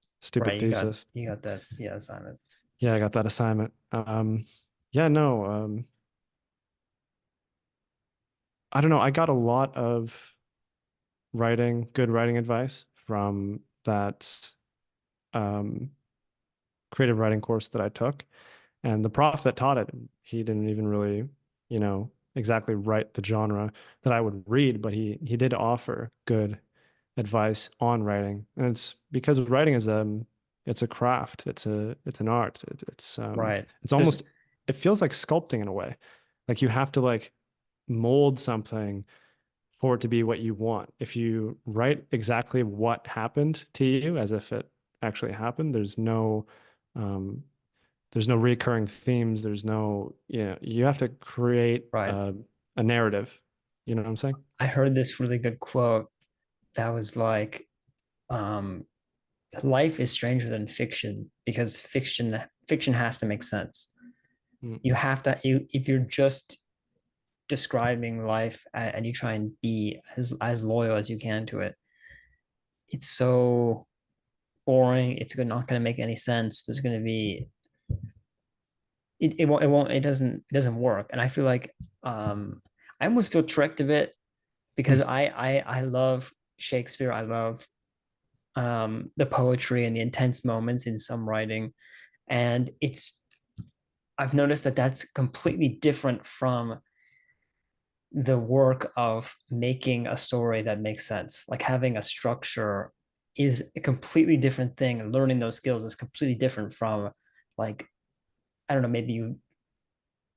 Right, stupid thesis. you got that, yeah, assignment. Yeah, I got that assignment. Yeah, no, I don't know. I got a lot of good writing advice from that um, creative writing course that I took. And the prof that taught it, he didn't even really, exactly write the genre that I would read, but he did offer good advice on writing. And it's because writing is it's a craft. It's an art. Right. It's There's almost it feels like sculpting in a way. Like you have to like mold something for it to be what you want. If you write exactly what happened to you as if it actually happened, um, there's no recurring themes. There's no, you have to create right. a narrative. You know what I'm saying? I heard this really good quote that was like, um, life is stranger than fiction because fiction has to make sense. Mm, You have to you if you're just describing life and you try and be as loyal as you can to it, it's so boring. It's not going to make any sense. There's going to be it doesn't work. And I feel like I almost feel tricked a bit because mm, I love Shakespeare. I love the poetry and the intense moments in some writing, and it's I've noticed that that's completely different from the work of making a story that makes sense. Like having a structure is a completely different thing, and learning those skills is completely different from like I don't know, maybe you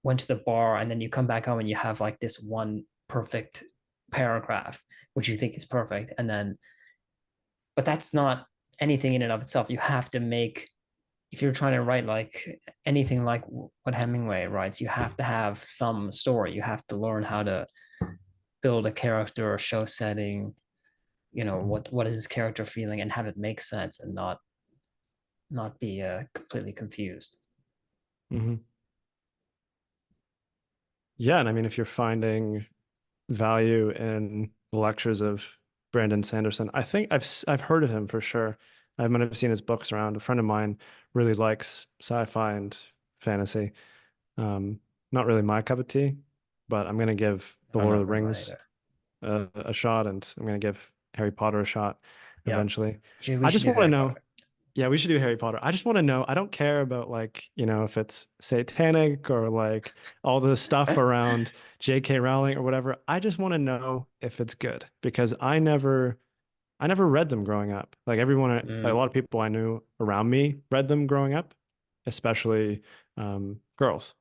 went to the bar and then you come back home and you have like this one perfect paragraph which you think is perfect, and then but that's not anything in and of itself. You have to make if you're trying to write like anything like what Hemingway writes, you have to have some story. You have to learn how to build a character or show setting. What is this character feeling, and have it make sense and not be completely confused. mhm. Yeah, and I mean, if you're finding value in the lectures of Brandon Sanderson, I think I've heard of him for sure. I might have seen his books around. A friend of mine really likes sci-fi and fantasy. Not really my cup of tea, but I'm gonna give The I'm Lord of not the really mine Rings either. a shot, and I'm gonna give Harry Potter a shot Yeah, eventually. we I should just do want to Harry know. Potter. Yeah, we should do Harry Potter. I just want to know. I don't care about like, if it's satanic or like all the stuff around J.K. Rowling or whatever. I just want to know if it's good because I never read them growing up. Like like a Mm, lot of people I knew around me read them growing up, especially girls.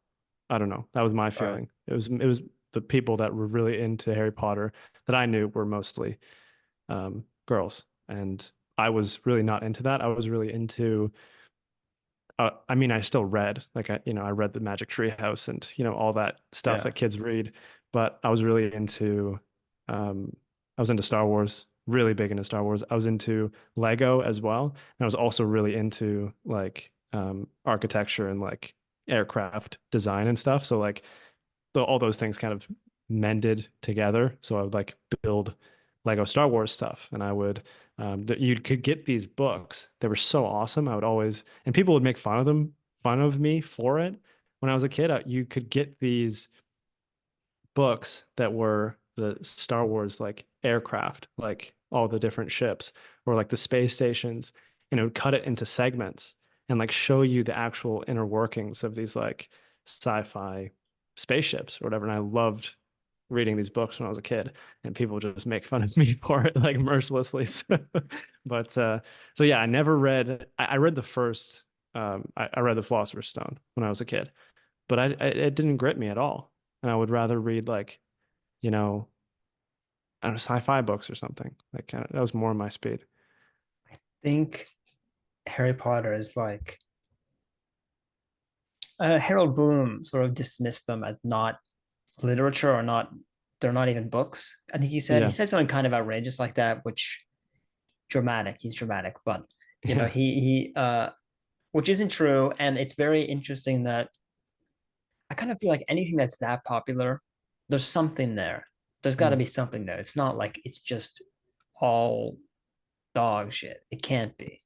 I don't know. That was my right. feeling. It was the people that were really into Harry Potter that I knew were mostly girls, and I was really not into that. I was really into. I mean, I still read like I read the Magic Tree House and all that stuff Yeah. that kids read, but I was really into. I was into Star Wars, really big into Star Wars. I was into Lego as well, and I was also really into like architecture and like aircraft design and stuff. So like all those things kind of mended together. So I would like build Lego Star Wars stuff, and I would you could get these books. They were so awesome. I would always, and people would make fun of me for it. When I was a kid, you could get these books that were the Star Wars like aircraft, like all the different ships or like the space stations, and it would cut it into segments and like show you the actual inner workings of these like sci-fi spaceships or whatever. And I loved reading these books when I was a kid, and people just make fun of me for it like mercilessly. But so yeah, I never read. I read the first. I read the Philosopher's Stone when I was a kid, but it didn't grip me at all. And I would rather read like, you know, I don't know, sci-fi books or something. Like that was more my speed. Think Harry Potter is like Harold Bloom sort of dismissed them as not literature or not, they're not even books. I think he Yeah. said something kind of outrageous like that, which dramatic. He's dramatic, but Yeah. he which isn't true. And it's very interesting that I kind of feel like anything that's that popular, there's something there. There's got to Mm. be something there. It's not like it's just all dog shit. It can't be.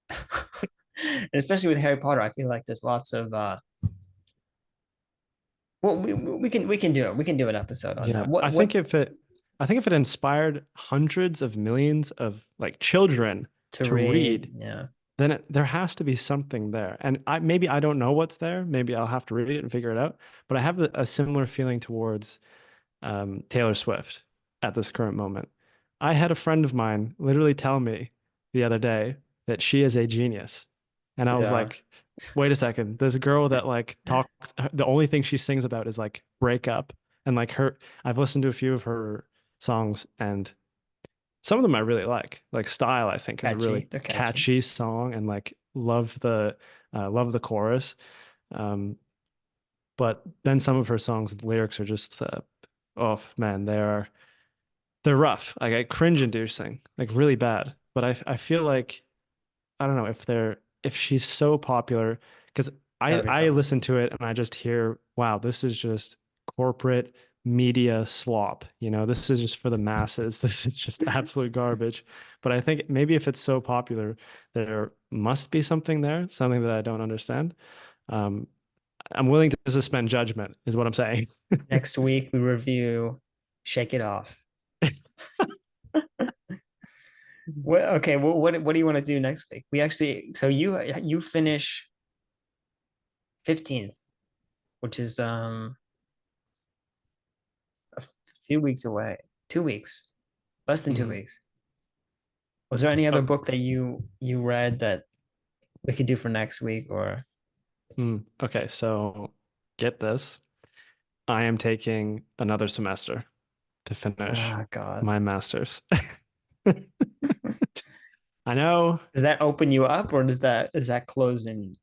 And especially with Harry Potter, I feel like there's lots of well, we can do it. We can do an episode on Yeah. that. What I think if it inspired hundreds of millions of like children to to read, read? Yeah, then there has to be something there. And maybe I don't know what's there. Maybe I'll have to read it and figure it out. But I have a similar feeling towards Taylor Swift at this current moment. I had a friend of mine literally tell me the other day that she is a genius. And I was yeah. like, wait a second. There's a girl that like talks, the only thing she sings about is like breakup. And like I've listened to a few of her songs, and some of them I really like. Like Style, I think, is a really Catchy. They're catchy. catchy song, and like love the chorus. Um, but then some of her songs, the lyrics are just oh man, they're rough, like cringe inducing, like really bad. But I feel like I don't know if she's so popular because Gotta be I something. listen to it and I just hear, wow, this is just corporate media slop. This is just for the masses. This is just absolute garbage. But I think maybe if it's so popular, there must be something there, something that I don't understand. Um, I'm willing to suspend judgment, is what I'm saying. Next week we review Shake It Off. What okay, what do you want to do next week? We actually so you finish 15th, which is a few weeks away. 2 weeks. Less than two Mhm. weeks. Was there any other Oh, book that you read that we could do for next week or okay, so get this. I am taking another semester to finish oh God. my master's. I know Does that open you up or is that closing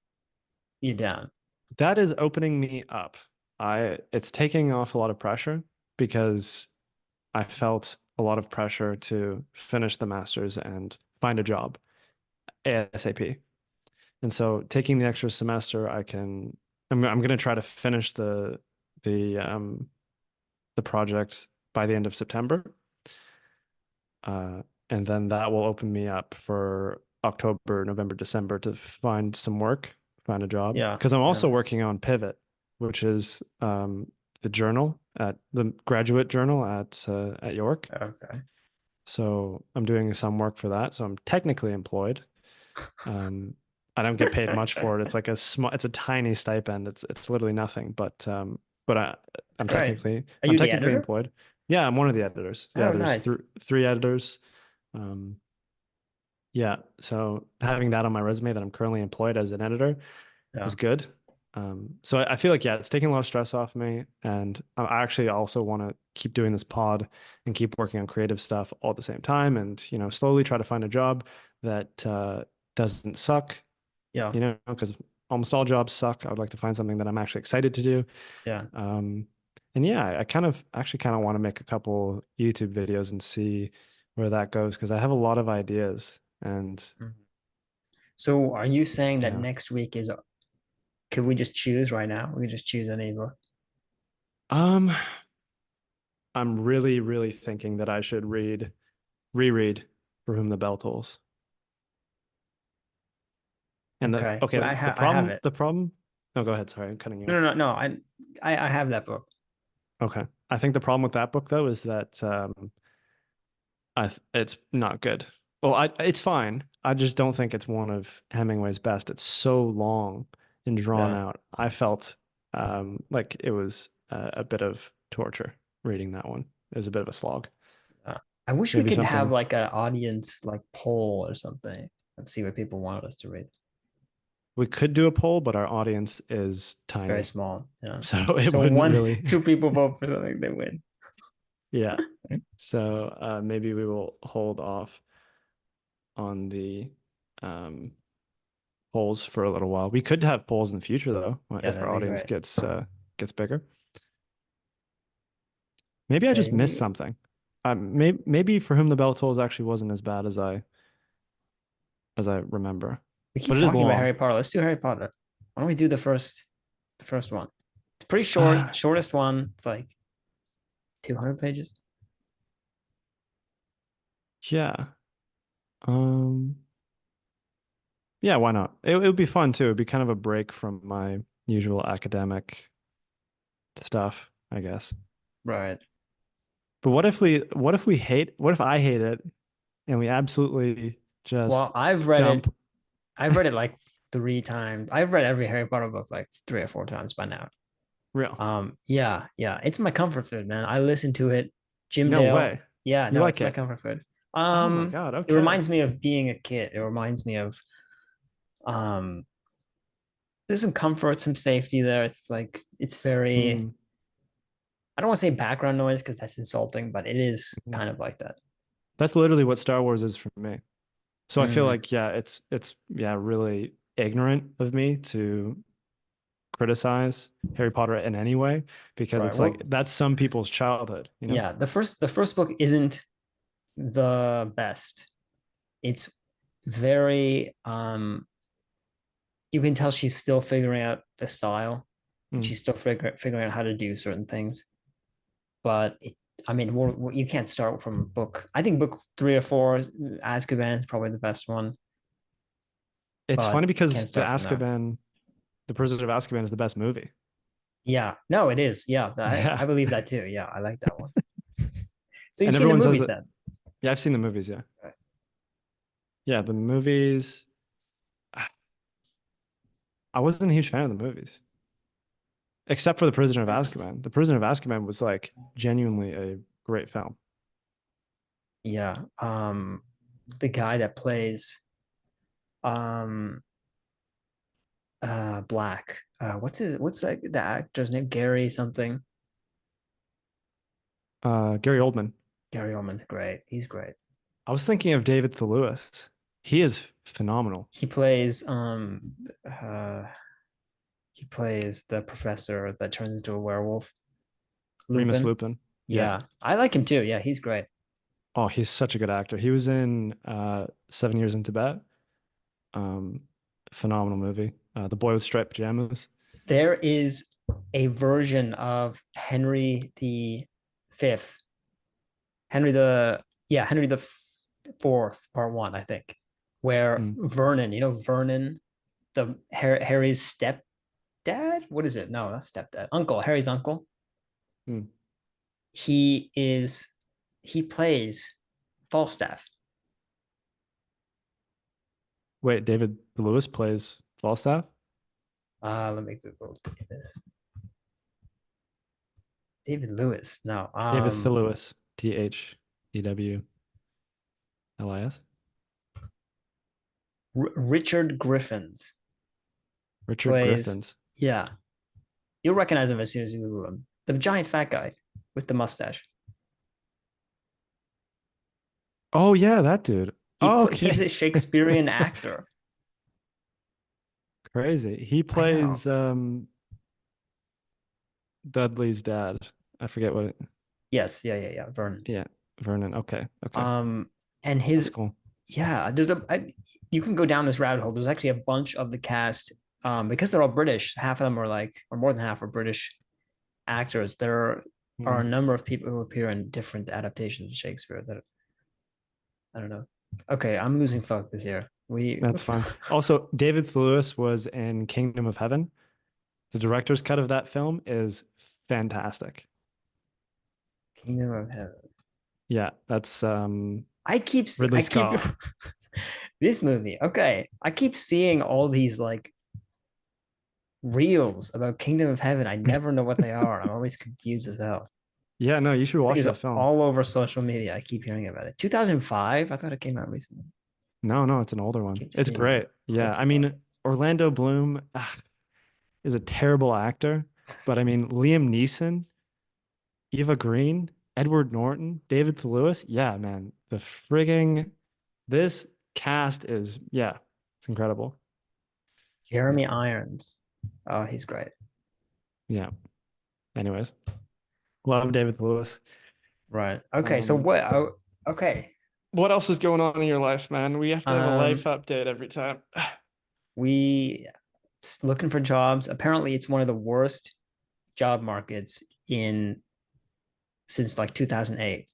you down? that is opening me up. It's taking off a lot of pressure because I felt a lot of pressure to finish the master's and find a job ASAP. And so taking the extra semester, I'm going to try to finish the the project by the end of September. And then that will open me up for October, November, December to find some work, find a job. Yeah, Because I'm yeah. also working on Pivot, which is the graduate journal at York. Okay. So I'm doing some work for that. So I'm technically employed. Um, I don't get paid much for it. It's like it's a tiny stipend. It's literally nothing. But It's great. Are I'm you the technically editor? employed. Yeah, I'm one of the editors. Yeah, Oh, there's th nice. three editors. Um, yeah, so having that on my resume that I'm currently employed as an editor Yeah, is good. So I feel like, yeah, it's taking a lot of stress off me. And I actually also want to keep doing this pod and keep working on creative stuff all at the same time and, slowly try to find a job that doesn't suck, yeah, because almost all jobs suck. I would like to find something that I'm actually excited to do. yeah. Um, and yeah, I kind of want to make a couple YouTube videos and see where that goes because I have a lot of ideas and Mhm. So are you saying that Yeah. next week is, could we just choose right now? We could just choose any book. Um, I'm really, really thinking that I should reread For Whom the Bell Tolls. And the Okay. okay, I have it. the problem. No, go ahead. Sorry, I'm cutting you No, off. no, no, no. I have that book. Okay. I think the problem with that book though is that it's not good. Well, it's fine. I just don't think it's one of Hemingway's best. It's so long and drawn Yeah. out. I felt like it was a bit of torture reading that one. It was a bit of a slog. Uh, I wish we Maybe could have something like an audience like poll or something. Let's see what people wanted us to read. we could do a poll, but our audience is It's very tiny, small. Yeah. so it So wouldn't one, really. two people vote for something, they win. Yeah. So maybe we will hold off on the um, polls for a little while. We could have polls in the future though, Yeah, if our that'd be audience great. gets bigger. Maybe I just missed Okay. something. Maybe For Whom the Bell Tolls actually wasn't as bad as I remember, We but keep it is talking about long. Harry Potter. Let's do Harry Potter. Why don't we do the first one? It's pretty short, shortest one. It's like 200 pages. Yeah. Um. Yeah. Why not? It would be fun too. It'd be kind of a break from my usual academic stuff, I guess. Right. But what if I hate it and we absolutely Well, just I've read it. dump I've read it like 3 times. I've read every Harry Potter book like 3 or 4 times by now. real? Yeah, yeah. It's my comfort food, man. I listen to it. Jim No Dale. way. Yeah, You no, like it's my it? comfort food. Oh my God. It Okay. reminds me of being a kid. It reminds me of um there's some comfort, some safety there. It's like it's very, Hmm. I don't want to say background noise because that's insulting, but it is kind of like that. That's literally what Star Wars is for me. So I feel Mm, like, yeah, it's yeah, really ignorant of me to criticize Harry Potter in any way because right. it's like Well, that's some people's childhood, you know? yeah, the first book isn't the best. It's very you can tell she's still figuring out the style and Mm. she's still figuring out how to do certain things. But I mean, you can't start from book. I think book 3 or 4, Azkaban is probably the best one, It's funny but can't because start from that. The Prisoner of Azkaban is the best movie. Yeah, no, it is. Yeah, I Yeah. believe that too. Yeah, I like that one. So you've And seen the everyone says movies that. then? Yeah, I've seen the movies, yeah. Right. Yeah, the movies. I wasn't a huge fan of the movies, except for The Prisoner of Azkaban. The Prisoner of Azkaban was like genuinely a great film. Yeah. The guy that plays um Black. What's that the actor's name? Gary something. Gary Oldman. Gary Oldman's great. He's great. I was thinking of David Thewlis. He is phenomenal. He plays uh he plays the professor that turns into a werewolf. Remus Lupin. Lupin. Yeah. Yeah. I like him too. Yeah, he's great. Oh, he's such a good actor. He was in 7 Years in Tibet. Um, Phenomenal movie. The Boy with Striped Pajamas. There is a version of Henry the Fifth, Henry the yeah, Henry the Fourth, part one, I think, where Mm, Vernon, Vernon, the Harry's stepdad. What is it? No, not stepdad. Uncle. Harry's uncle. mm. He is he plays Falstaff. Wait, David Lewis plays Falstaff? Let me Google David Lewis. No, David Thewlis. Thewlis. Richard Griffins Richard plays. Griffins. Yeah, you'll recognize him as soon as you Google him. The giant fat guy with the mustache. Oh yeah, that dude. Oh, He's a okay. Shakespearean actor. Crazy. He I know. plays Dudley's dad. I forget what. Yes, yeah, yeah, yeah. Vernon. Yeah, Vernon. Okay, okay. Um, and That's his cool. yeah, you can go down this rabbit hole. There's actually a bunch of the cast, because they're all British. Half of them are like, or more than half are British actors. There are a Mm, number of people who appear in different adaptations of Shakespeare that I don't know. Okay, I'm losing focus here. We that's fine. Also, David Lewis was in Kingdom of Heaven. The director's cut of that film is fantastic. Kingdom of Heaven. Yeah, that's I Ridley keep Scott. this movie. Okay, I keep seeing all these like reels about Kingdom of Heaven. I never know what they are. I'm always confused as hell. Yeah, no, you should This thing watch is that film. all over social media. I keep hearing about it. 2005. I thought it came out recently. No, no, it's an older one. Keep It's seeing great. Yeah, clips I about it. mean, Orlando Bloom is a terrible actor, but I mean, Liam Neeson, Eva Green, Edward Norton, David Lewis. Yeah, man, the frigging this cast is yeah, it's incredible. Yeah, Jeremy Irons. Oh, he's great. yeah. Anyways, love David Lewis. Right. Okay. So Um, what? Oh, okay. what else is going on in your life, man? We have to have a life Um, update every time. we looking for jobs. Apparently, it's one of the worst job markets in since like 2008.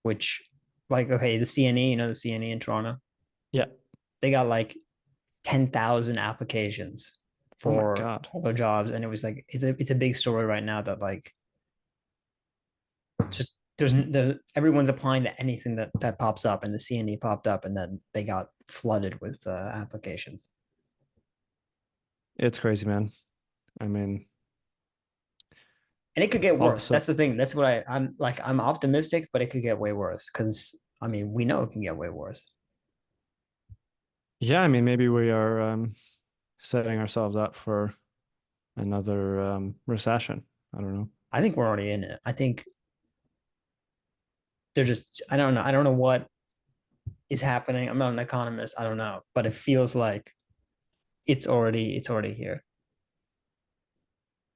Which, like, okay, the CNE, the CNE in Toronto, Yeah. they got like 10,000 applications Oh my for God. all their jobs, and it was like it's a big story right now that like just everyone's applying to anything that pops up, and the CNE popped up, and then they got flooded with applications. It's crazy, man. I mean, And it could get worse. also, That's the thing. That's what I'm like. I'm optimistic, but it could get way worse because I mean we know it can get way worse. yeah, I mean, maybe we are setting ourselves up for another recession. I don't know. I think we're already in it. I think they're just. I don't know. I don't know what is happening. I'm not an economist. I don't know, but it feels like it's already here.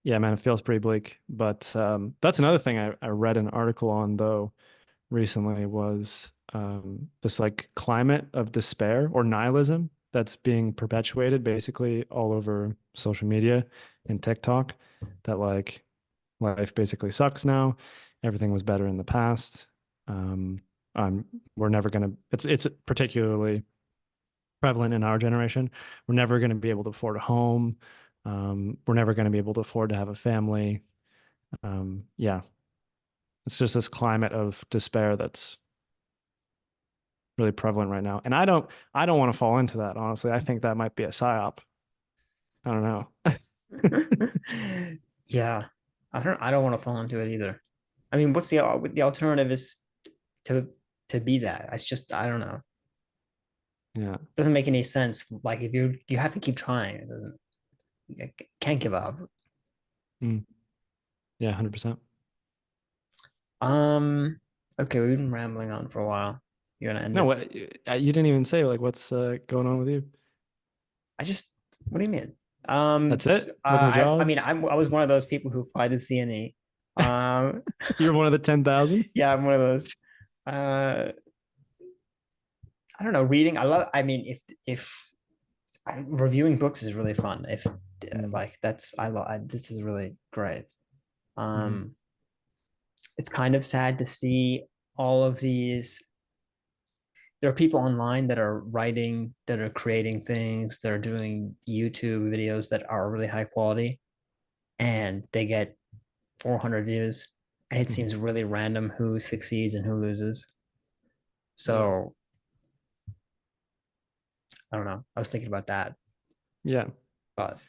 Yeah, man, it feels pretty bleak. But that's another thing I read an article on though recently was this like climate of despair or nihilism that's being perpetuated basically all over social media and TikTok that like life basically sucks now. Everything was better in the past. Um, um, we're never gonna. It's particularly prevalent in our generation. We're never going to be able to afford a home. We're never going to be able to afford to have a family. Yeah, it's just this climate of despair that's really prevalent right now. And I don't want to fall into that, honestly. I think that might be a psyop. I don't know. Yeah, I don't want to fall into it either. I mean, what's the alternative is to to be that. It's just I don't know. Yeah. It doesn't make any sense. Like if you have to keep trying. It doesn't. You can't give up. Mm. Yeah, 100%. Um. Okay, we've been rambling on for a while. You're gonna end No, it. what you didn't even say like what's going on with you? I just. What do you mean? That's it? No more I mean, jobs? I was one of those people who applied to CNE. Um. You're one of the 10,000? Yeah, I'm one of those. Uh. I don't know. Reading. I mean, if reviewing books is really fun. If Mm. like that's I love. This is really great. Mm. Um. It's kind of sad to see all of these. There are people online that are writing, that are creating things, that are doing YouTube videos that are really high quality, and they get 400 views, and it Mhm. seems really random who succeeds and who loses. Yeah. So I don't know. I was thinking about that, Yeah. but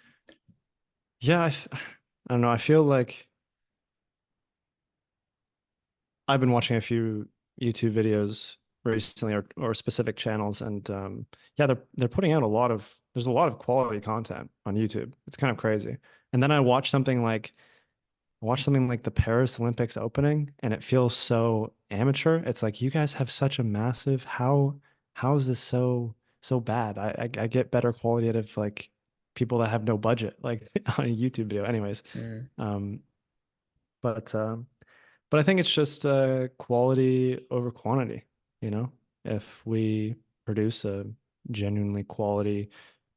Yeah, I don't know. I feel like I've been watching a few YouTube videos recently or specific channels and yeah, they're putting out a lot of there's a lot of quality content on YouTube. It's kind of crazy. And then I watch something like the Paris Olympics opening and it feels so amateur. It's like you guys have such a massive how is this so bad? I get better quality out of like people that have no budget like on a YouTube video anyways. mm, Um but I think it's just quality over quantity, you know? if we produce a genuinely quality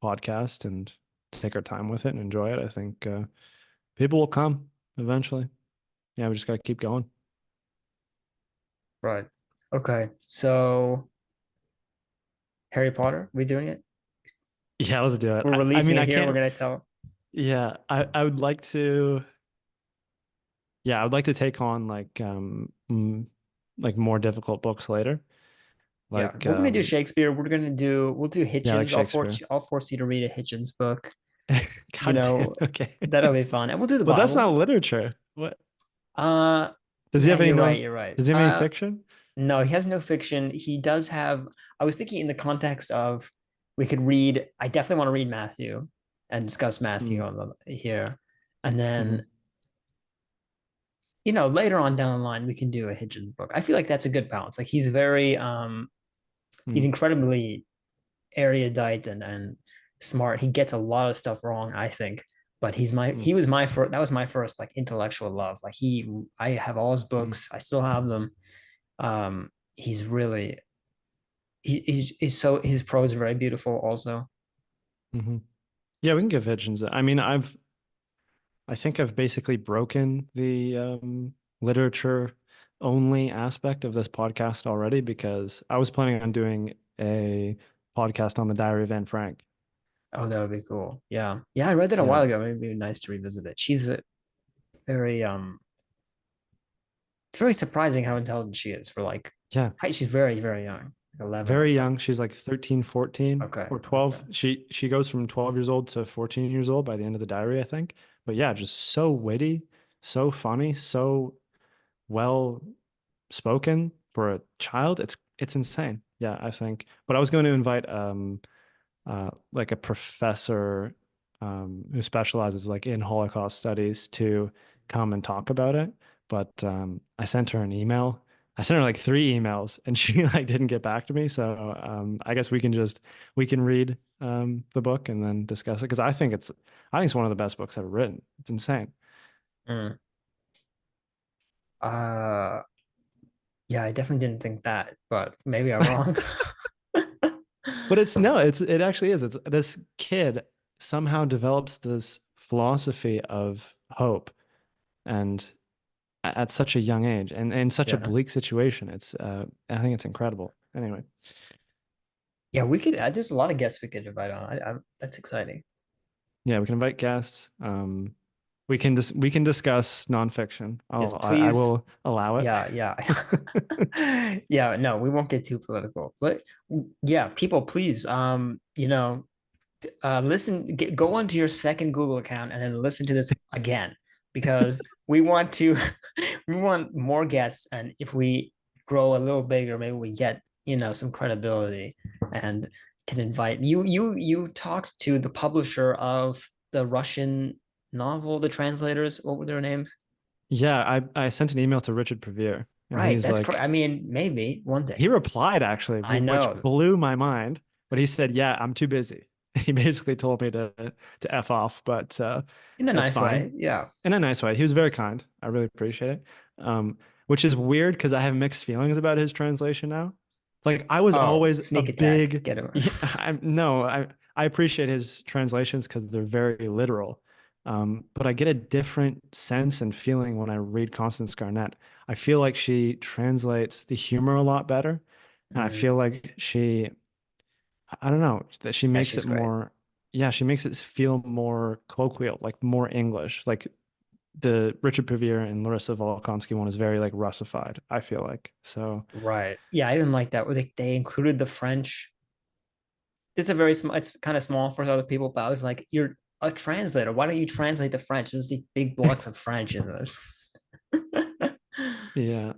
podcast and take our time with it and enjoy it. I think people will come eventually. Yeah, we just got to keep going. Right. Okay. So Harry Potter, we doing it? Yeah, let's do it. We're I releasing mean, it I here. We're can't. gonna tell. Yeah, I would like to. Yeah, I would like to take on like more difficult books later. Yeah, Like we're gonna do Shakespeare. We'll do yeah, like Hitchens. Shakespeare. I'll force you to read a Hitchens book. You God damn. know, Okay. that'll be fun. And we'll do the But that's not Bible. literature. What? Uh Does he yeah, have any you're right, non? you're right. Does he have any fiction? No, he has no fiction. He does have, I was thinking in the context of we could read, I definitely want to read Matthew and discuss Matthew Mm, on the here. And then, hmm later on down the line, we can do a Hitchens book. I feel like that's a good balance. Like he's very he's mm, incredibly erudite and smart. He gets a lot of stuff wrong, I think. But mm, he was my first, that was my first like intellectual love. Like I have all his mm, books. I still have them. He's really he's so his prose is very beautiful also. hmm Yeah, we can give Hitchens. I mean, I think I've basically broken the literature only aspect of this podcast already because I was planning on doing a podcast on the Diary of Anne Frank. Oh, that would be cool. Yeah. Yeah, I read that a Yeah. while ago. Maybe it'd be nice to revisit it. She's a very it's very surprising how intelligent she is for like Yeah. she's very, very young. Like 11 or Very something. young. She's like 13, 14 Okay. or Okay. 12. She goes from 12 years old to 14 years old by the end of the diary, I think. But yeah, just so witty, so funny, so well spoken for a child. It's insane. Yeah, I think. But I was going to invite like a professor who specializes like in Holocaust studies to come and talk about it. But I sent her an email. I sent her like 3 emails and she like didn't get back to me. So I guess we can read the book and then discuss it because I think it's one of the best books ever written. It's insane. Mm. Uh yeah, I definitely didn't think that, but maybe I'm wrong. But it's no, it actually is. It's this kid somehow develops this philosophy of hope and at such a young age and in such a Yeah. bleak situation. It's I think it's incredible. Anyway, Yeah, we could there's a lot of guests we could invite on. That's exciting. yeah, we can invite guests. We can discuss nonfiction. Yes, I please. will allow it. Yeah, yeah. Yeah, no, we won't get too political. But yeah, people, please, go onto your second Google account and then listen to this again because we want to we want more guests. And if we grow a little bigger, maybe we get, some credibility and can invite you talked to the publisher of the Russian novel, the translators, what were their names? Yeah, I sent an email to Richard Prevere and Right, he's that's correct. like I mean, maybe one day. he replied actually, I which know, blew my mind. But he said, "Yeah, I'm too busy." He basically told me to f off, but in a that's nice way. fine Yeah. in a nice way. He was very kind. I really appreciate it. Which is weird because I have mixed feelings about his translation now. Like I was Oh, always a sneak attack. big, Get him. yeah, no, I appreciate his translations because they're very literal. But I get a different sense and feeling when I read Constance Garnett. I feel like she translates the humor a lot better. And I feel Mm, like I don't know, that she yeah, makes she's it great. more, yeah, she makes it feel more colloquial, like more English. Like the Richard Prevere and Larissa Volokonsky one is very like Russified, I feel like. So Right. Yeah, I didn't like that where they included the French. It's a very small, it's kind of small for other people, but I was like, you're a translator. Why don't you translate the French? There's these big blocks of French in the yeah.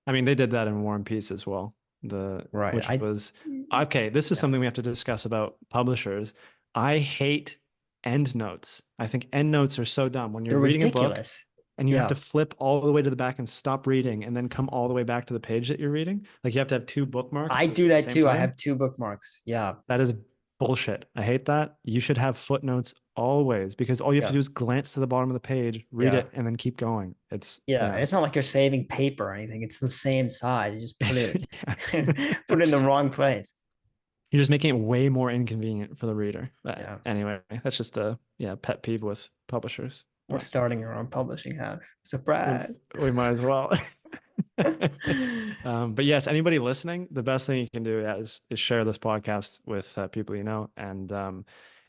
I mean, they did that in War and Peace as well. The right. which was okay, this is Yeah, something we have to discuss about publishers. I hate endnotes. I think endnotes are so dumb. When you're they're reading a book ridiculous. and you have to Yeah. flip all the way to the back and stop reading and then come all the way back to the page that you're reading, like you have to have two bookmarks I at do the that same too. I time. have two bookmarks. Yeah. That is bullshit. I hate that. You should have footnotes always, because all you have to Yeah. do is glance to the bottom of the page, read Yeah. it, and then keep going. It's Yeah. And yeah. it's not like you're saving paper or anything. It's the same size. You just put It's it yeah. put it in the wrong place. You're just making it way more inconvenient for the reader. But Yeah. anyway, that's just a yeah pet peeve with publishers. Or But starting your own publishing house. we Surprise. we might as well. But yes, anybody listening, the best thing you can do, yeah, is share this podcast with people you know. And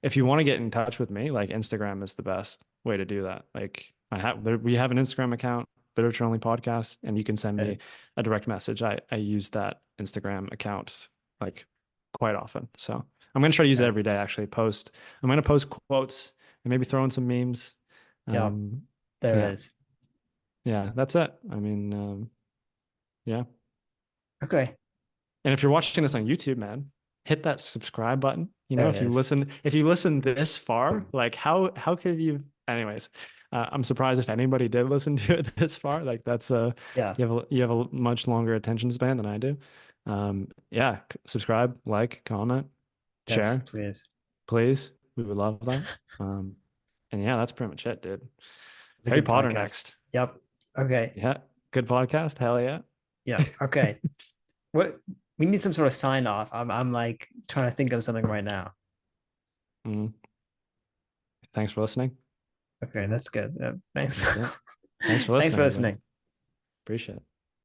if you want to get in touch with me, like Instagram is the best way to do that. Like we have an Instagram account, Literature Only Podcast, and you can send Okay. me a direct message. I use that Instagram account like quite often. So I'm gonna try to use it Okay. every day. Actually, I'm gonna post quotes and maybe throw in some memes. Yeah. Um, There it yeah, is. yeah, that's it. I mean, yeah. Okay. And if you're watching this on YouTube, man, hit that subscribe button. You know, There it is. if you listen this far, like how could you? Anyways, I'm surprised if anybody did listen to it this far. Like that's Yeah. you have a much longer attention span than I do. Yeah, subscribe, like, comment, Yes, share, please. please. We would love that. And yeah, that's pretty much it, dude. It's a Harry good Potter podcast. next. Yep. Okay. Yeah, good podcast. Hell yeah. Yeah. Okay. What we need some sort of sign off. I'm like trying to think of something right now. Mm. Thanks for listening. Okay, that's good. Thanks. That's it. Thanks for Thanks listening, for everybody. listening. Appreciate it.